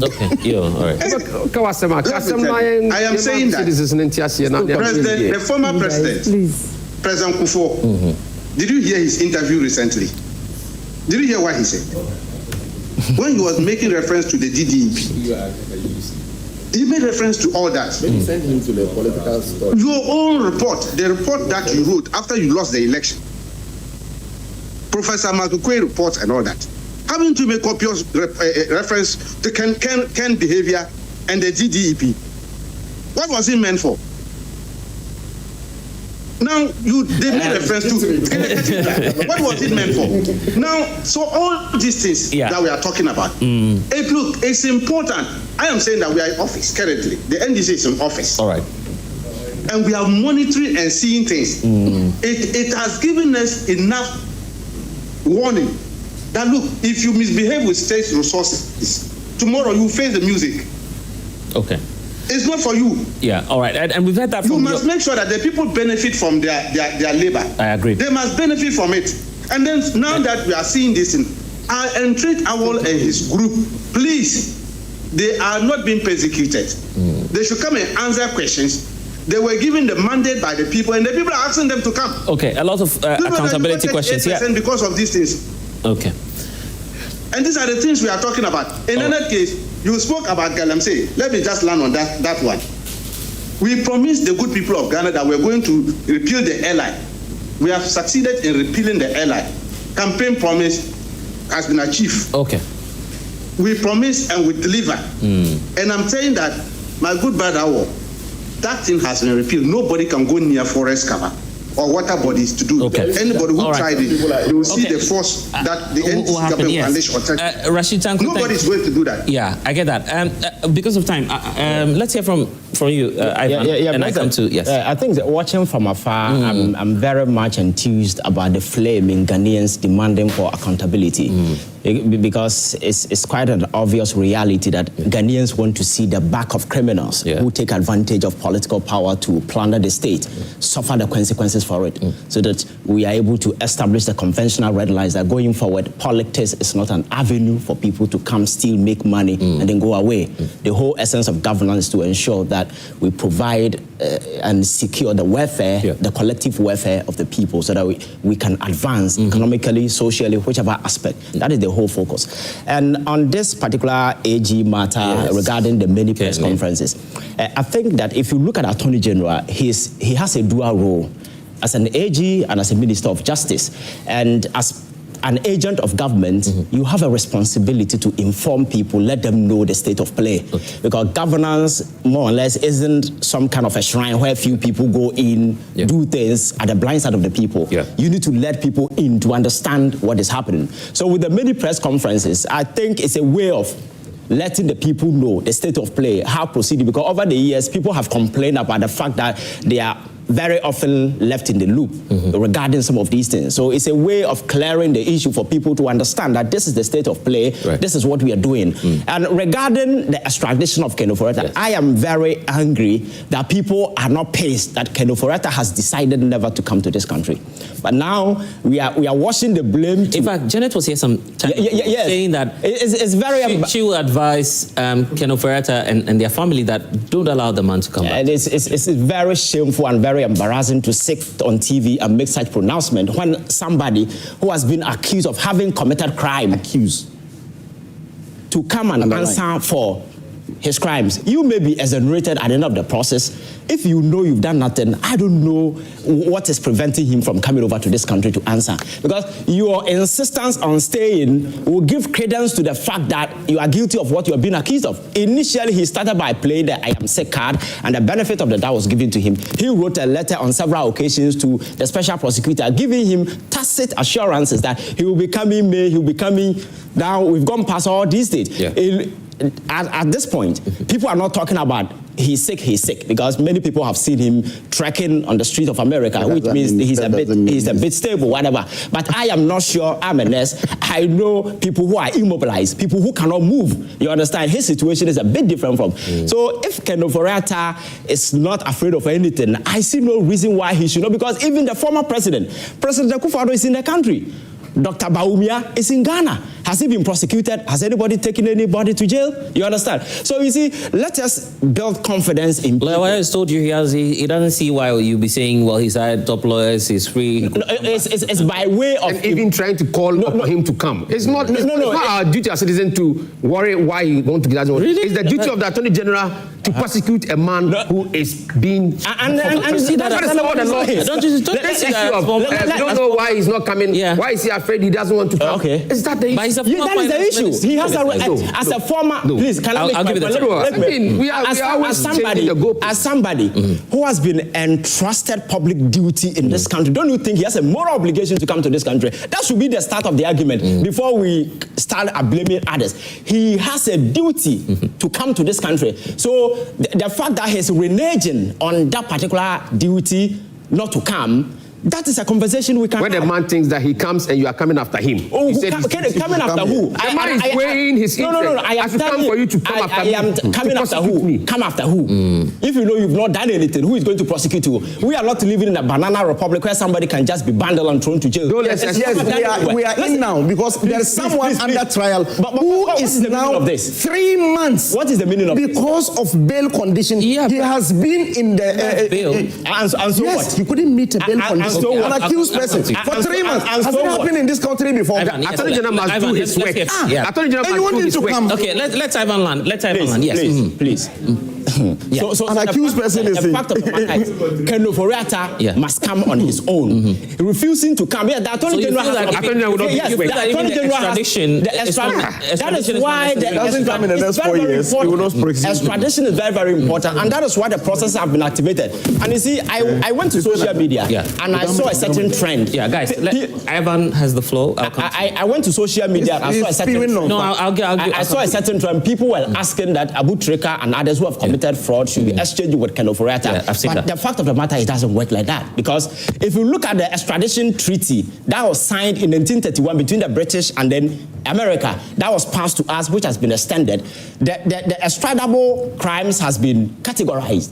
Okay, all right. I am saying that the former president, President Kufuor, did you hear his interview recently? Did you hear what he said? When he was making reference to the DDEP, he made reference to all that. Maybe send him to the political story. Your own report, the report that you wrote after you lost the election, Professor Makukwe reports and all that. Haven't you made copious reference to Ken behavior and the DDEP? What was it meant for? Now, they made reference to what was it meant for? Now, so all these things that we are talking about, it's important. I am saying that we are in office currently. The NDC is in office. All right. And we are monitoring and seeing things. It has given us enough warning that look, if you misbehave with state resources, tomorrow you face the music. Okay. It's not for you. Yeah, all right. And we've heard that from you must make sure that the people benefit from their labor. I agree. They must benefit from it. And then now that we are seeing this, I entreat Awol and his group, please, they are not being persecuted. They should come and answer questions. They were given the mandate by the people, and the people are asking them to come. Okay, a lot of accountability questions here. Because of these things. Okay. And these are the things we are talking about. In another case, you spoke about Galamsey. Let me just land on that one. We promised the good people of Ghana that we're going to repeal the airline. We have succeeded in repealing the airline. Campaign promise has been achieved. Okay. We promise and we deliver. And I'm saying that, my good brother, that thing has been repealed. Nobody can go near forest cover or water bodies to do. Okay. Anybody who tried it, they will see the force that the NC government will unleash or touch. Rashid Tanku, nobody's going to do that. Yeah, I get that. Because of time, let's hear from you, Ivan. And I come to, yes. I think that watching from afar, I'm very much enthused about the flame in Ghanaians demanding for accountability. Because it's quite an obvious reality that Ghanaians want to see the back of criminals who take advantage of political power to plunder the state, suffer the consequences for it, so that we are able to establish the conventional red lines that going forward, politics is not an avenue for people to come, steal, make money, and then go away. The whole essence of governance is to ensure that we provide and secure the welfare, the collective welfare of the people, so that we can advance economically, socially, whichever aspect. That is the whole focus. And on this particular AG matter regarding the many press conferences, I think that if you look at Attorney General, he has a dual role as an AG and as a Minister of Justice. And as an agent of government, you have a responsibility to inform people, let them know the state of play. Because governance, more or less, isn't some kind of a shrine where few people go in, do things at the blind side of the people. You need to let people in to understand what is happening. So with the many press conferences, I think it's a way of letting the people know the state of play, how proceeding, because over the years, people have complained about the fact that they are very often left in the loop regarding some of these things. So it's a way of clearing the issue for people to understand that this is the state of play, this is what we are doing. And regarding the extradition of Keno Foretta, I am very angry that people are not pissed that Keno Foretta has decided never to come to this country. But now we are washing the blame. In fact, Janet was here some time saying that it's very she will advise Keno Foretta and their family that don't allow the man to come back. And it's very shameful and very embarrassing to sit on TV and make such pronouncement when somebody who has been accused of having committed crime to come and answer for his crimes. You may be exonerated at the end of the process. If you know you've done nothing, I don't know what is preventing him from coming over to this country to answer. Because your insistence on staying will give credence to the fact that you are guilty of what you are being accused of. Initially, he started by playing the I am sick card, and the benefit of the doubt was given to him. He wrote a letter on several occasions to the special prosecutor, giving him tacit assurances that he will be coming May, he will be coming. Now, we've gone past all these dates. At this point, people are not talking about he's sick, because many people have seen him trekking on the streets of America, which means he's a bit stable, whatever. But I am not sure, I'm a nurse. I know people who are immobilized, people who cannot move. You understand? His situation is a bit different from. So if Keno Foretta is not afraid of anything, I see no reason why he should not, because even the former President Akufo-Addo is in the country. Dr. Bawumia is in Ghana. Has he been prosecuted? Has anybody taken anybody to jail? You understand? So you see, let us build confidence in people. Like I told you, he doesn't see why you be saying, well, he's hired top lawyers, he's free. No, it's by way of... And even trying to call upon him to come. It's not, it's not our duty as citizens to worry why he wants to get out. Really? It's the duty of the Attorney General to prosecute a man who is being... And see that is what the law is. Don't you don't know why he's not coming. Why is he afraid he doesn't want to come? Okay. Is that the issue? That is the issue. He has a right as a former. Please, can I give it as somebody who has been entrusted public duty in this country, don't you think he has a moral obligation to come to this country? That should be the start of the argument before we start blaming others. He has a duty to come to this country. So the fact that he's reneging on that particular duty not to come That is a conversation we can When have. the man thinks that he comes and you are coming after him. Oh, coming after who? The man is weighing his interest. No. I am come for you to come after me. I am coming after who? Come after who? If you know you've not done anything, who is going to prosecute you? We are not living in a banana republic where somebody can just be bundled and thrown to jail. We are in now because there is someone under trial who is now 3 months. What is the meaning of this? Because of bail condition, he has been in the bail. And so yes, what? he couldn't meet a bail condition. An accused person for 3 months. Has it happened in this country before? Attorney General must do his work. Attorney General and you want him to come? Okay, let's Ivan land. Let's Ivan land. Yes, please. So an accused person is the fact of the matter is Ken Ofori-Atta must come on his own. Refusing to come. Yeah, the Attorney General extradition. That is why the doesn't come in the next 4 years. Extradition is very, very important, and that is why the process have been activated. And you see, I went to social media and I saw a certain trend. Yeah, guys, Ivan has the floor. I went to social media and I saw a certain trend. No, I saw a certain trend. People were asking that Abu Trika and others who have committed fraud should be exchanged with Ken Ofori-Atta. But the fact of the matter, it doesn't work like that. Because if you look at the extradition treaty that was signed in 1931 between the British and then America, that was passed to us, which has been extended, the extradable crimes has been categorized.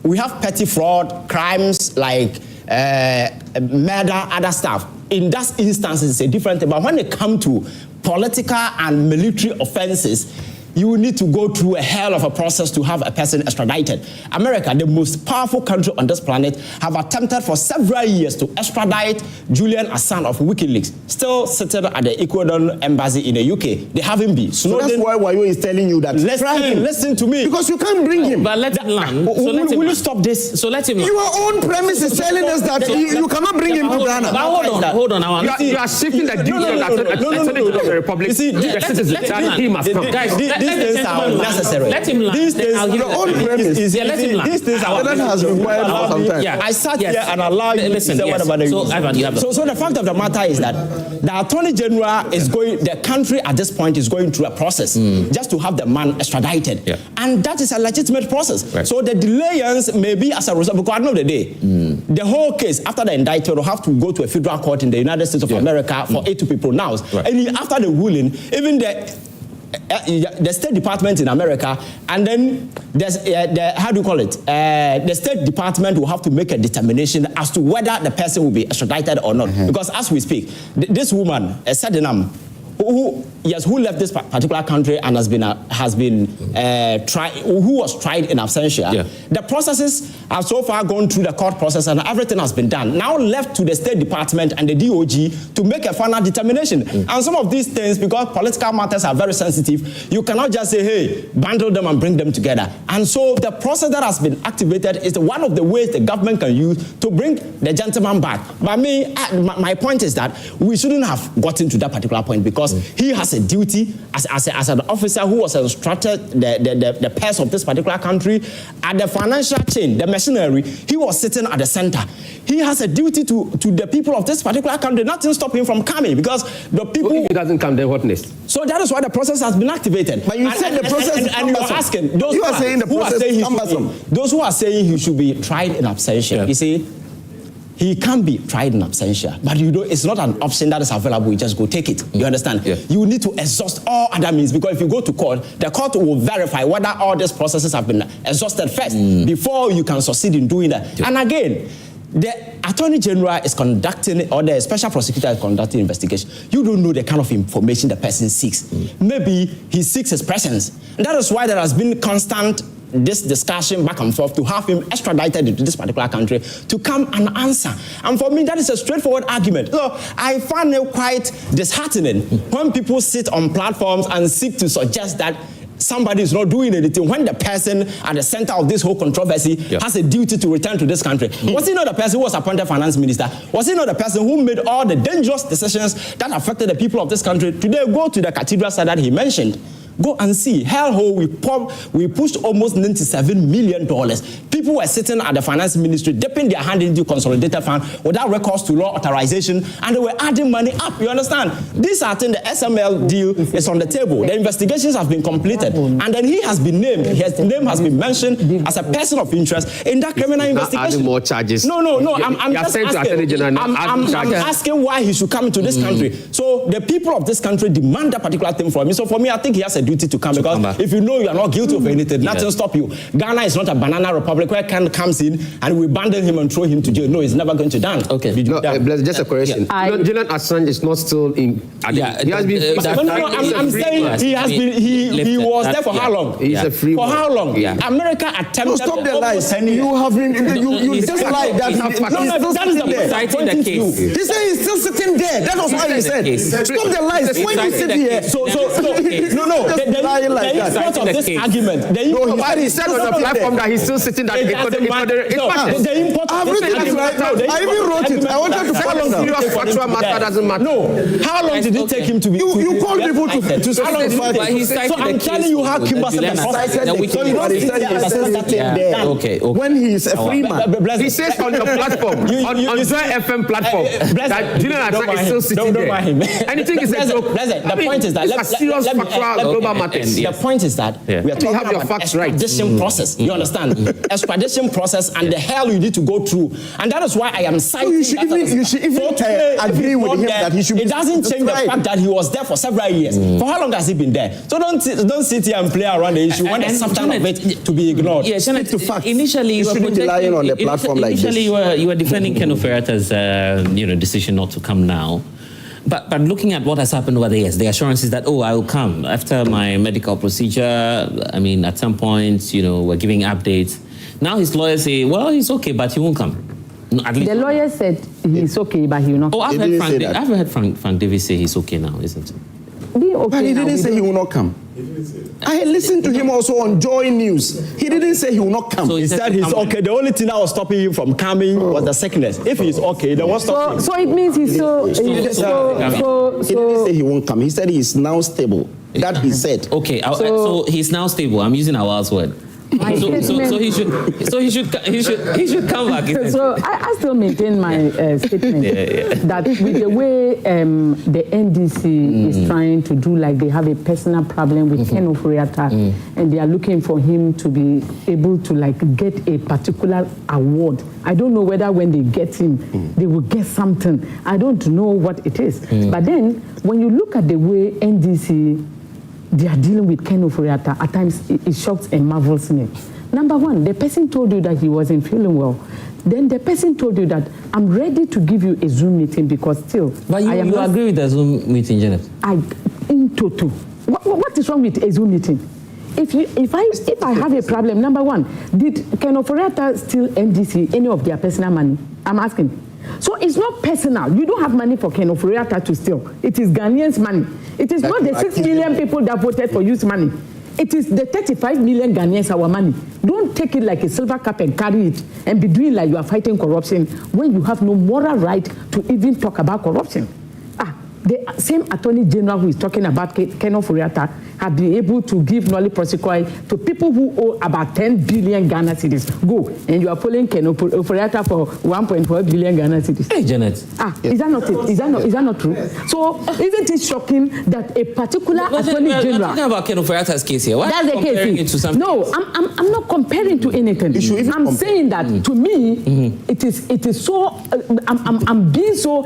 We have petty fraud, crimes like murder, other stuff. In that instance, it's a different thing. But when it comes to political and military offenses, you need to go through a hell of a process to have a person extradited. America, the most powerful country on this planet, have attempted for several years to extradite Julian Assange of WikiLeaks, still sitting at the Ecuador embassy in the UK. They haven't been. So that's why Wayo is telling you that. Listen to me. Because you can't bring him. But let him land. Will you stop this? So let him land. Your own premise is telling us that you cannot bring him to Ghana. Hold on. You are shifting the duty of the Republic. You see, he must come. Guys, these things are unnecessary. Let him land. These things, your own premise. Let him land. These things are has been wired for some time. I sat here and allowed you to say whatever they So, Ivan, you have so the fact of the matter is that the Attorney General is the country at this point is going through a process just to have the man extradited. And that is a legitimate process. Right. So the delayance may be as a result, because at the end of the day, the whole case after the indictment will have to go to a federal court in the United States of America for it to be pronounced. Right. And after the ruling, even the State Department in America, and then there's the State Department will have to make a determination as to whether the person will be extradited or not. Because as we speak, this woman, Sedinam, who left this particular country and who was tried in absentia. The processes have so far gone through the court process and everything has been done. Now left to the State Department and the DOG to make a final determination. And some of these things, because political matters are very sensitive, you cannot just say, hey, bundle them and bring them together. And so the process that has been activated is one of the ways the government can use to bring the gentleman back. But my point is that we shouldn't have gotten to that particular point, because he has a duty as an officer who was instructed the purse of this particular country at the financial chain, the machinery. He was sitting at the center. He has a duty to the people of this particular country. Nothing stop him from coming, because the people. If he doesn't come, then what next? So that is why the process has been activated. But you said the process is and you are asking those you are saying the process is cumbersome. Those who are saying he should be tried in absentia. You see, he can be tried in absentia, but it's not an option that is available. You just go take it. You understand? You need to exhaust all other means, because if you go to court, the court will verify whether all these processes have been exhausted first before you can succeed in doing that. And again, the Attorney General is conducting, or the Special Prosecutor is conducting investigation. You don't know the kind of information the person seeks. Maybe he seeks his presence. And that is why there has been constant this discussion back and forth to have him extradited into this particular country to come and answer. And for me, that is a straightforward argument. So I find it quite disheartening when people sit on platforms and seek to suggest that somebody is not doing anything when the person at the center of this whole controversy has a duty to return to this country. Was he not the person who was appointed finance minister? Was he not the person who made all the dangerous decisions that affected the people of this country? Today, go to the cathedral site that he mentioned. Go and see. Hellhole, we pushed almost $97 million. People were sitting at the finance ministry, dipping their hand into consolidated fund without recourse to law authorization, and they were adding money up. You understand? These are things. The SML deal is on the table. The investigations have been completed, and then he has been named. His name has been mentioned as a person of interest in that criminal investigation. Adding more charges. No. I'm just asking. I'm asking why he should come into this country. So the people of this country demand that particular thing from him. So for me, I think he has a duty to come, because if you know you are not guilty of anything, nothing stop you. Ghana is not a banana republic where Khan comes in and we abandon him and throw him to jail. No, he's never going to done. Okay. Just a correction. Julian Assange is not still in. He has been. I'm saying he has been. He was there for how long? He's a free. For how long? America attempted. No, stop the lies. You have been. You just lied. That is the case. He said he's still sitting there. That was what he said. Stop the lies. When you sit here. No. The import of this argument. But he said on the platform that he's still sitting there. The import of this argument. I even wrote it. I wanted to follow serious factual matter doesn't matter. No. How long did it take him to be? You called people to So I'm telling you how Kimber said the process. So you don't see he's still sitting there. Okay. When he is a free man. He says on your platform, on Zoe FM platform, that Julian Assange is still sitting there. Anything is a joke. The point is that serious factual global matters. The point is that we are talking about facts right. extradition process. You understand? Extradition process and the hell you need to go through, and that is why I am citing. You should even agree with him that he should. It doesn't change the fact that he was there for several years. For how long has he been there? So don't sit here and play around the issue when there's something of it to be ignored. Yeah, Stick to facts. Initially, you shouldn't be lying on the platform like this. Initially, you were defending Ken Ofori-Atta's decision not to come now. But looking at what has happened over the years, the assurances that, I will come after my medical procedure. I mean, at some point, we're giving updates. Now his lawyers say, well, he's okay, but he won't come. No, at least the lawyer said he's okay, but he will not. I've heard Frank Davis say he's okay now, isn't it? But he didn't say he will not come. I listened to him also on Joy News. He didn't say he will not come. So he said he's okay. The only thing that was stopping him from coming was the sickness. If he's okay, then what's stopping him? So it means he's He didn't say he won't come. He said he is now stable. That he said. Okay, so he's now stable. I'm using our last word. So he should come back. So I still maintain my statement that with the way the NDC is trying to do, like they have a personal problem with Ken Ofori-Atta, and they are looking for him to be able to get a particular award. I don't know whether when they get him, they will get something. I don't know what it is. But then when you look at the way NDC they are dealing with Ken Ofori-Atta, at times it shocks and marvels me. Number one, the person told you that he wasn't feeling well. Then the person told you that I'm ready to give you a Zoom meeting because still. But you agree with the Zoom meeting, Janet? In total. What is wrong with a Zoom meeting? If I have a problem, number one, did Ken Ofori-Atta steal NDC any of their personal money? I'm asking. So it's not personal. You don't have money for Ken Ofori-Atta to steal. It is Ghanaians' money. It is not the 6 million people that voted for youth money. It is the 35 million Ghanaians our money. Don't take it like a silver cup and carry it and be doing like you are fighting corruption when you have no moral right to even talk about corruption. The same Attorney General who is talking about Ken Ofori-Atta have been able to give nolli prosequi to people who owe about 10 billion Ghana cedis. Go, and you are following Ken Ofori-Atta for 1.4 billion Ghana cedis. Hey, Janet. Is that not it? Is that not true? So, isn't it shocking that a particular Attorney General... We're talking about Ken Ofori-Atta's case here. Why are you comparing it to something? No, I'm not comparing to anything. I'm saying that to me, it is so... I'm being so...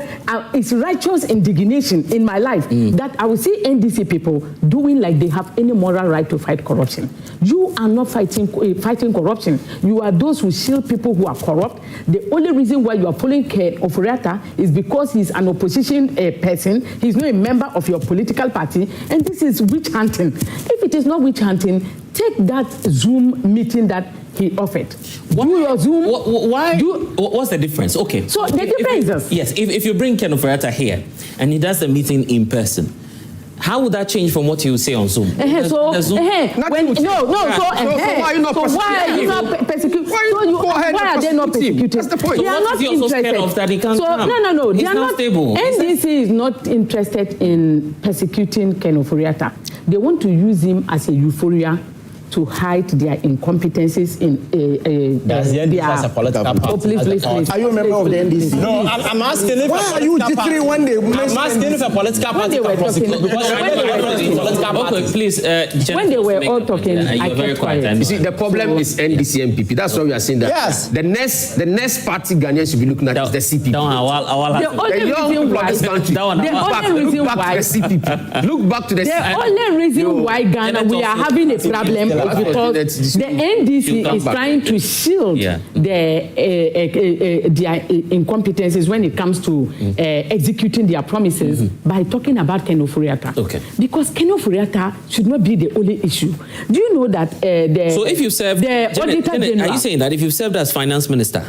it's righteous indignation in my life that I will see NDC people doing like they have any moral right to fight corruption. You are not fighting corruption. You are those who shield people who are corrupt. The only reason why you are following Ken Ofori-Atta is because he's an opposition person. He's not a member of your political party, and this is witch hunting. If it is not witch hunting, take that Zoom meeting that he offered. Do your Zoom. What's the difference? Okay. So the difference is... If you bring Ken Ofori-Atta here and he does the meeting in person, how would that change from what you say on Zoom? So why are you not persecuting? Why are they not persecuting? That's the point. They are not interested. No. They are not stable. NDC is not interested in persecuting Ken Ofori-Atta. They want to use him as a euphoria to hide their incompetencies in Does the NDC has a political party? Oh, please. Are you a member of the NDC? No, I'm asking if why are you jittery when they I'm asking if a political party they were can prosecute talking- because Okay, please. When they were all talking, I kept quiet. You see, the problem is NDC and PP. That's why we are saying that. Yes. The next party Ghanaians should be looking at is the CPP. The only reason why Look back to the the only reason why Ghana we are having a problem is because the NDC is trying to shield their incompetences when it comes to executing their promises by talking about Ken Ofori-Atta. Okay. Because Ken Ofori-Atta should not be the only issue. Do you know that So if you served, the Auditor General, are you saying that if you've served as finance minister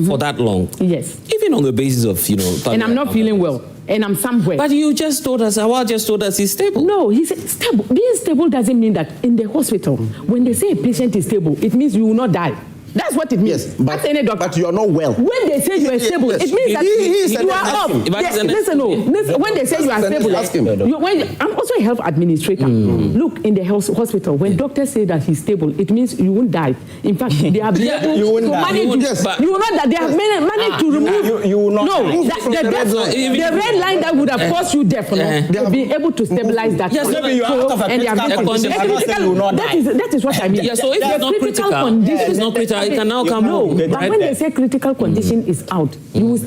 for that long, yes, even on the basis of and I'm not feeling well, and I'm somewhere. But you just told us, Awal just told us he's stable. No, he's stable. Being stable doesn't mean that in the hospital, when they say a patient is stable, it means you will not die. That's what it means. Yes, but, any doctor. but you are not well. When they say you are stable, it means that you are off. Yes, listen, when they say you are stable, I'm also a health administrator. Look, in the health hospital, when doctors say that he's stable, it means you won't die. In fact, they have been able to manage you will not that they have managed to remove. You will not. No, the red line that would have caused you death, they have been able to stabilize that. Yes, maybe you are out of a critical condition. That is what I mean. Yeah, so if it's not critical, it's not critical. It can now come home. But when they say critical condition is out, you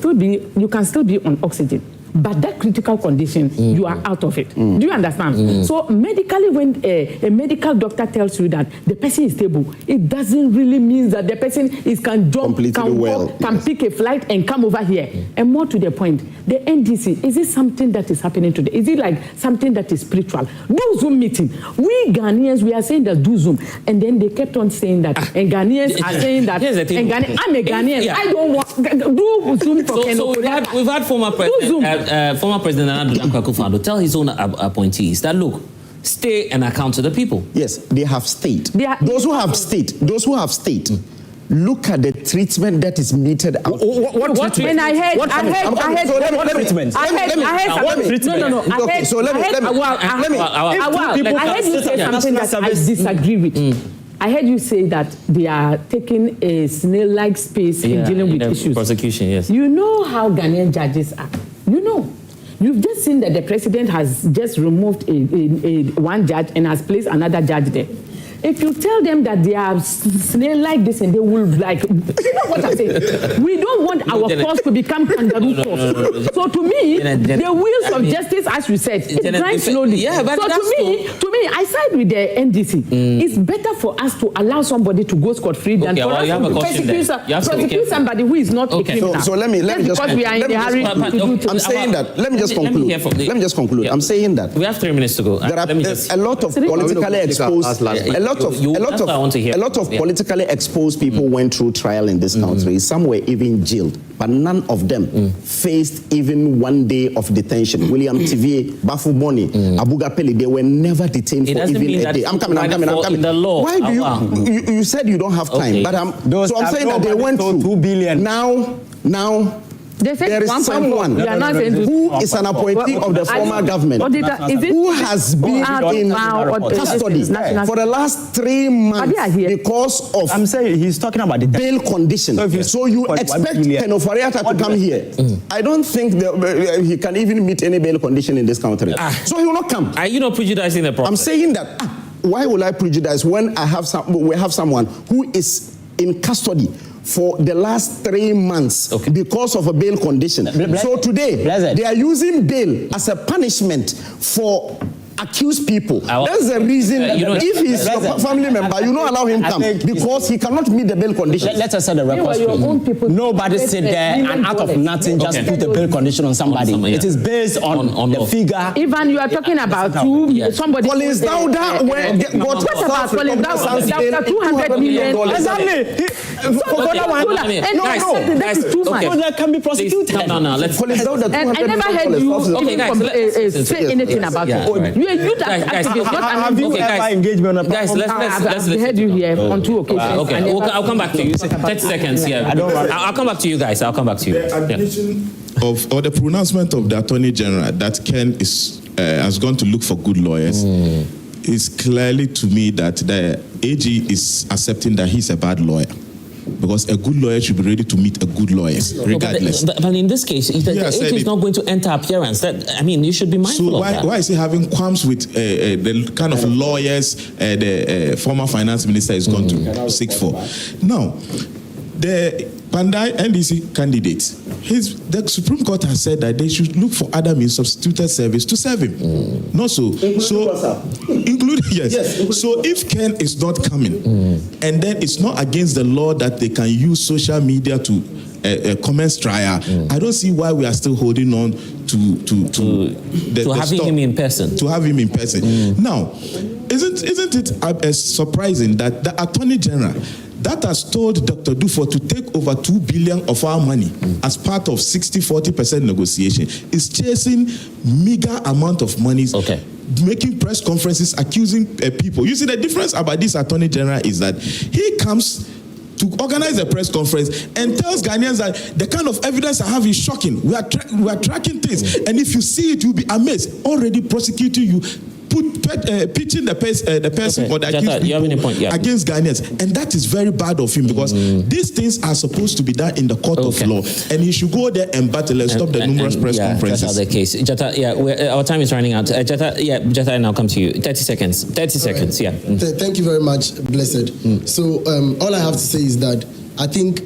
can still be on oxygen. But that critical condition, you are out of it. Do you understand? So medically, when a medical doctor tells you that the person is stable, it doesn't really mean that the person can jump, can walk, can pick a flight and come over here. And more to the point, the NDC, is it something that is happening today? Is it like something that is spiritual? Do Zoom meeting. We Ghanaians, we are saying that do Zoom. And then they kept on saying that. And Ghanaians are saying that. I'm a Ghanaian. I don't want do Zoom for So we've had former president. Former President Nana Akufo-Addo tell his own appointees that look, stay and account to the people. Yes, they have stayed. Those who have stayed, look at the treatment that is meted out. What treatment? And I heard you say something that I disagree with. I heard you say that they are taking a snail-like space in dealing with issues. Prosecution, yes. You know how Ghanaian judges are. You know. You've just seen that the president has just removed one judge and has placed another judge there. If you tell them that they are snail like this and they will like, you know what I'm saying? We don't want our courts to become kangaroo courts. So to me, the wheels of justice, as you said, it grinds slowly. Yeah, but so to me, I side with the NDC. It's better for us to allow somebody to go scot-free than for us to prosecute somebody who is not a criminal. So let me just because we are in a hurry to do. I'm saying that. Let me just conclude. I'm saying that. We have 3 minutes to go. There are a lot of politically exposed. A lot of politically exposed people went through trial in this country. Some were even jailed, but none of them faced even 1 day of detention. William TV, Bafu Boni, Abuga Peli, they were never detained for even a day. I'm coming. Why do you said you don't have time, but I'm saying that they went through 2 billion. Now. There is someone who is an appointee of the former government who has been in custody for the last 3 months because of I'm saying he's talking about the bail condition. So you expect Ken Ofori-Atta to come here. I don't think he can even meet any bail condition in this country. So he will not come. Are you not prejudicing the process? I'm saying that. Why will I prejudice when we have someone who is in custody for the last 3 months because of a bail condition? So today, they are using bail as a punishment for accused people. That's the reason. If he's your family member, you don't allow him to come because he cannot meet the bail condition. Let us set the record straight. Nobody sit there and out of nothing just put a bail condition on somebody. It is based on the figure. Even you are talking about somebody. Collins Dauda what about Collins Dauda? 200 million. Exactly. That is too much. That can be prosecuted. No. Let's. I never heard you say anything about it. Have you ever engaged me on a platform? Let's heard you here on 2 occasions. Okay, I'll come back to you. 30 seconds. Yeah, I'll come back to you guys. The admission or the pronouncement of the Attorney General that Ken has gone to look for good lawyers it's clearly to me that the AG is accepting that he's a bad lawyer. Because a good lawyer should be ready to meet a good lawyer, regardless. But in this case, the AG is not going to enter appearance. You should be mindful of that. So why is he having qualms with the kind of lawyers the former finance minister is going to seek for? Now, the Pandai NDC candidates, the Supreme Court has said that they should look for other means of substituted service to serve him. Not so. Including yes. So if Ken is not coming, and then it's not against the law that they can use social media to commence trial, I don't see why we are still holding on to having him in person. To have him in person. Now, isn't it surprising that the Attorney General that has told Dr. Dufo to take over 2 billion of our money as part of 60-40% negotiation is chasing meager amount of monies, making press conferences, accusing people. You see, the difference about this Attorney General is that he comes to organize a press conference and tells Ghanaians that the kind of evidence I have is shocking. We are tracking things, and if you see it, you'll be amazed. Already prosecuting you, pitching the person or the accused against Ghanaians, and that is very bad of him because these things are supposed to be done in the court of law, and he should go there and battle and stop the numerous press conferences. That's the case. Jata, our time is running out. Jata, I now come to you. 30 seconds. 30 seconds. Yeah. Thank you very much, Blessed. So all I have to say is that I think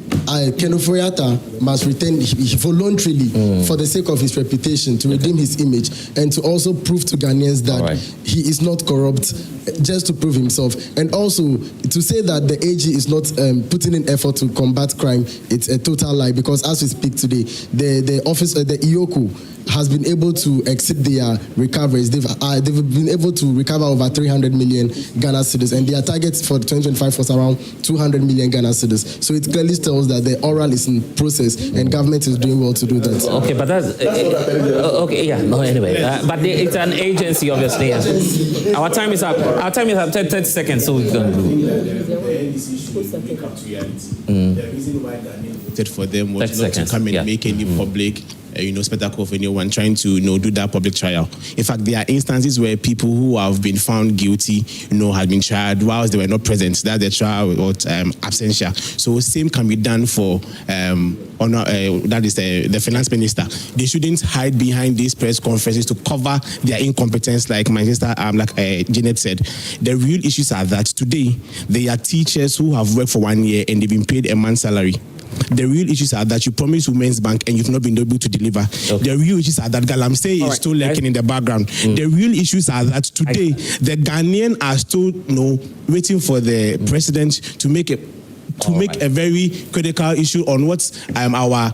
Ken Ofori-Atta must return voluntarily for the sake of his reputation, to redeem his image, and to also prove to Ghanaians that he is not corrupt, just to prove himself. And also to say that the AG is not putting in effort to combat crime, it's a total lie, because as we speak today, the office, the IOCO, has been able to exceed their recoveries. They've been able to recover over 300 million Ghana cedis, and their target for 2025 was around 200 million Ghana cedis. So it clearly tells that the oral is in process, and government is doing well to do that. Okay, but that's okay. Yeah. No. Anyway, but it's an agency, obviously. Our time is up. 30 seconds, so we can do. The reason why Ghanaian voted for them was not to come and make any public spectacle of anyone trying to do that public trial. In fact, there are instances where people who have been found guilty have been tried whilst they were not present. That the trial was absentia. So same can be done for that is the finance minister. They shouldn't hide behind these press conferences to cover their incompetence, like my sister Janet said. The real issues are that today there are teachers who have worked for 1 year and they've been paid a month's salary. The real issues are that you promised Women's Bank and you've not been able to deliver. The real issues are that Galamsey is still lurking in the background. The real issues are that today the Ghanaian are still waiting for the president to make a very critical issue on what's our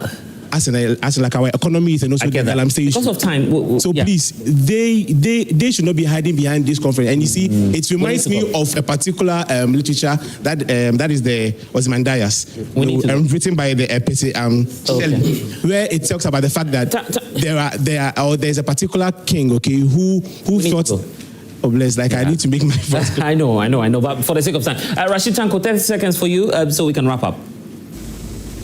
our economy is, and also the Galamsey issue. Because of time. So please, they should not be hiding behind this conference. And you see, it reminds me of a particular literature that is the Ozymandias, written by the where it talks about the fact that there's a particular king, who thought. Oh, bless, I need to make my first. I know. But for the sake of time, Rashid Tanko, 30 seconds for you, so we can wrap up.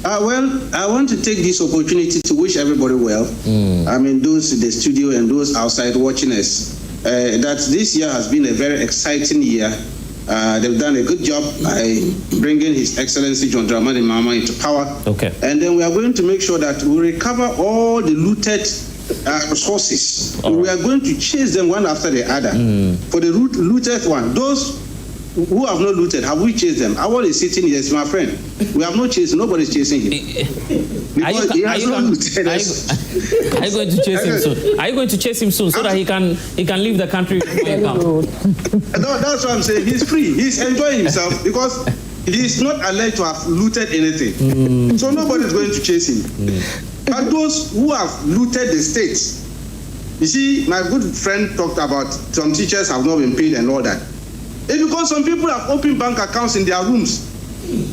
Well, I want to take this opportunity to wish everybody well. Those in the studio and those outside watching us, that this year has been a very exciting year. They've done a good job by bringing His Excellency John Dramani Mahama into power. And then we are going to make sure that we recover all the looted resources. We are going to chase them one after the other. For the looted one, those who have not looted, have we chased them? Our is sitting here, my friend. We have not chased, nobody's chasing him. Because he has not looted. Are you going to chase him soon? Are you going to chase him soon so that he can leave the country? No, that's what I'm saying. He's free. He's enjoying himself because he's not alleged to have looted anything. So nobody's going to chase him. But those who have looted the states, you see, my good friend talked about some teachers have not been paid and all that. It's because some people have opened bank accounts in their rooms,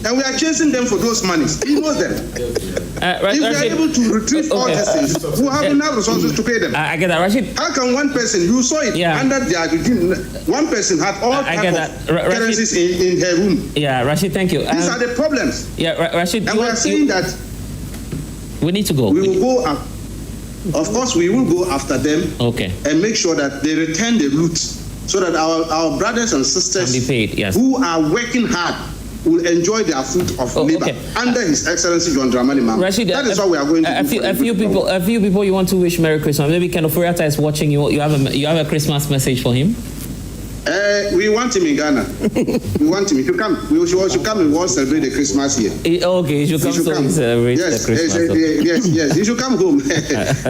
and we are chasing them for those monies. He knows them. If we are able to retrieve all these things, we have enough resources to pay them. I get that, Rashid. How can one person, you saw it under their regime, one person had all kinds of currencies in her room? Yeah, Rashid, thank you. These are the problems. Yeah, Rashid. And we are saying that we need to go. We will go of course, we will go after them and make sure that they return the loot so that our brothers and sisters can be paid, yes, who are working hard will enjoy their fruit of labor under His Excellency John Dramani Mahama. Rashid, that is what we are going to do. A few people you want to wish Merry Christmas. Maybe Ken Oforiatta is watching you. You have a Christmas message for him? We want him in Ghana. We want him. He should come. We should come and we'll celebrate the Christmas here. Okay, he should come celebrate the Christmas. Yes. He should come home.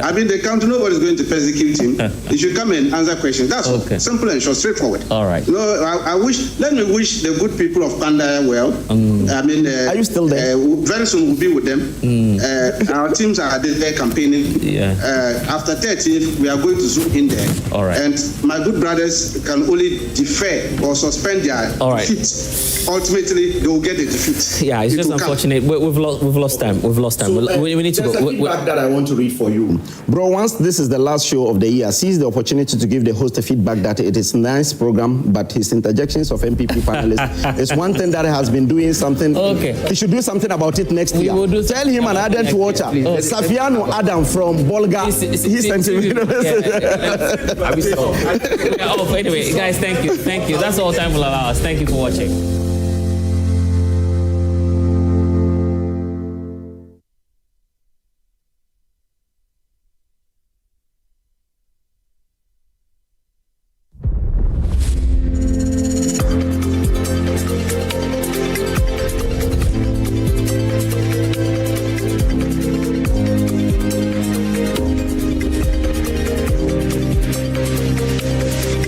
I mean, the country, nobody's going to persecute him. He should come and answer questions. That's all. Simple and short, straightforward. All right. No, let me wish the good people of Kanda well. I mean, are you still there? Very soon we'll be with them. Our teams are there campaigning. After 30th, we are going to zoom in there. All right. And my good brothers can only defer or suspend their defeat. Ultimately, they will get the defeat. Yeah, it's just unfortunate. We've lost time. So, we need to go. There's a feedback that I want to read for you. Bro, once this is the last show of the year, seize the opportunity to give the host a feedback that it is a nice program, but his interjections of MPP panelists is one thing that has been doing something. He should do something about it next year. Tell him an ardent watcher. Safiano Adam from Bolga. He sent him. Anyway, guys, thank you. That's all time will allow us. Thank you for watching.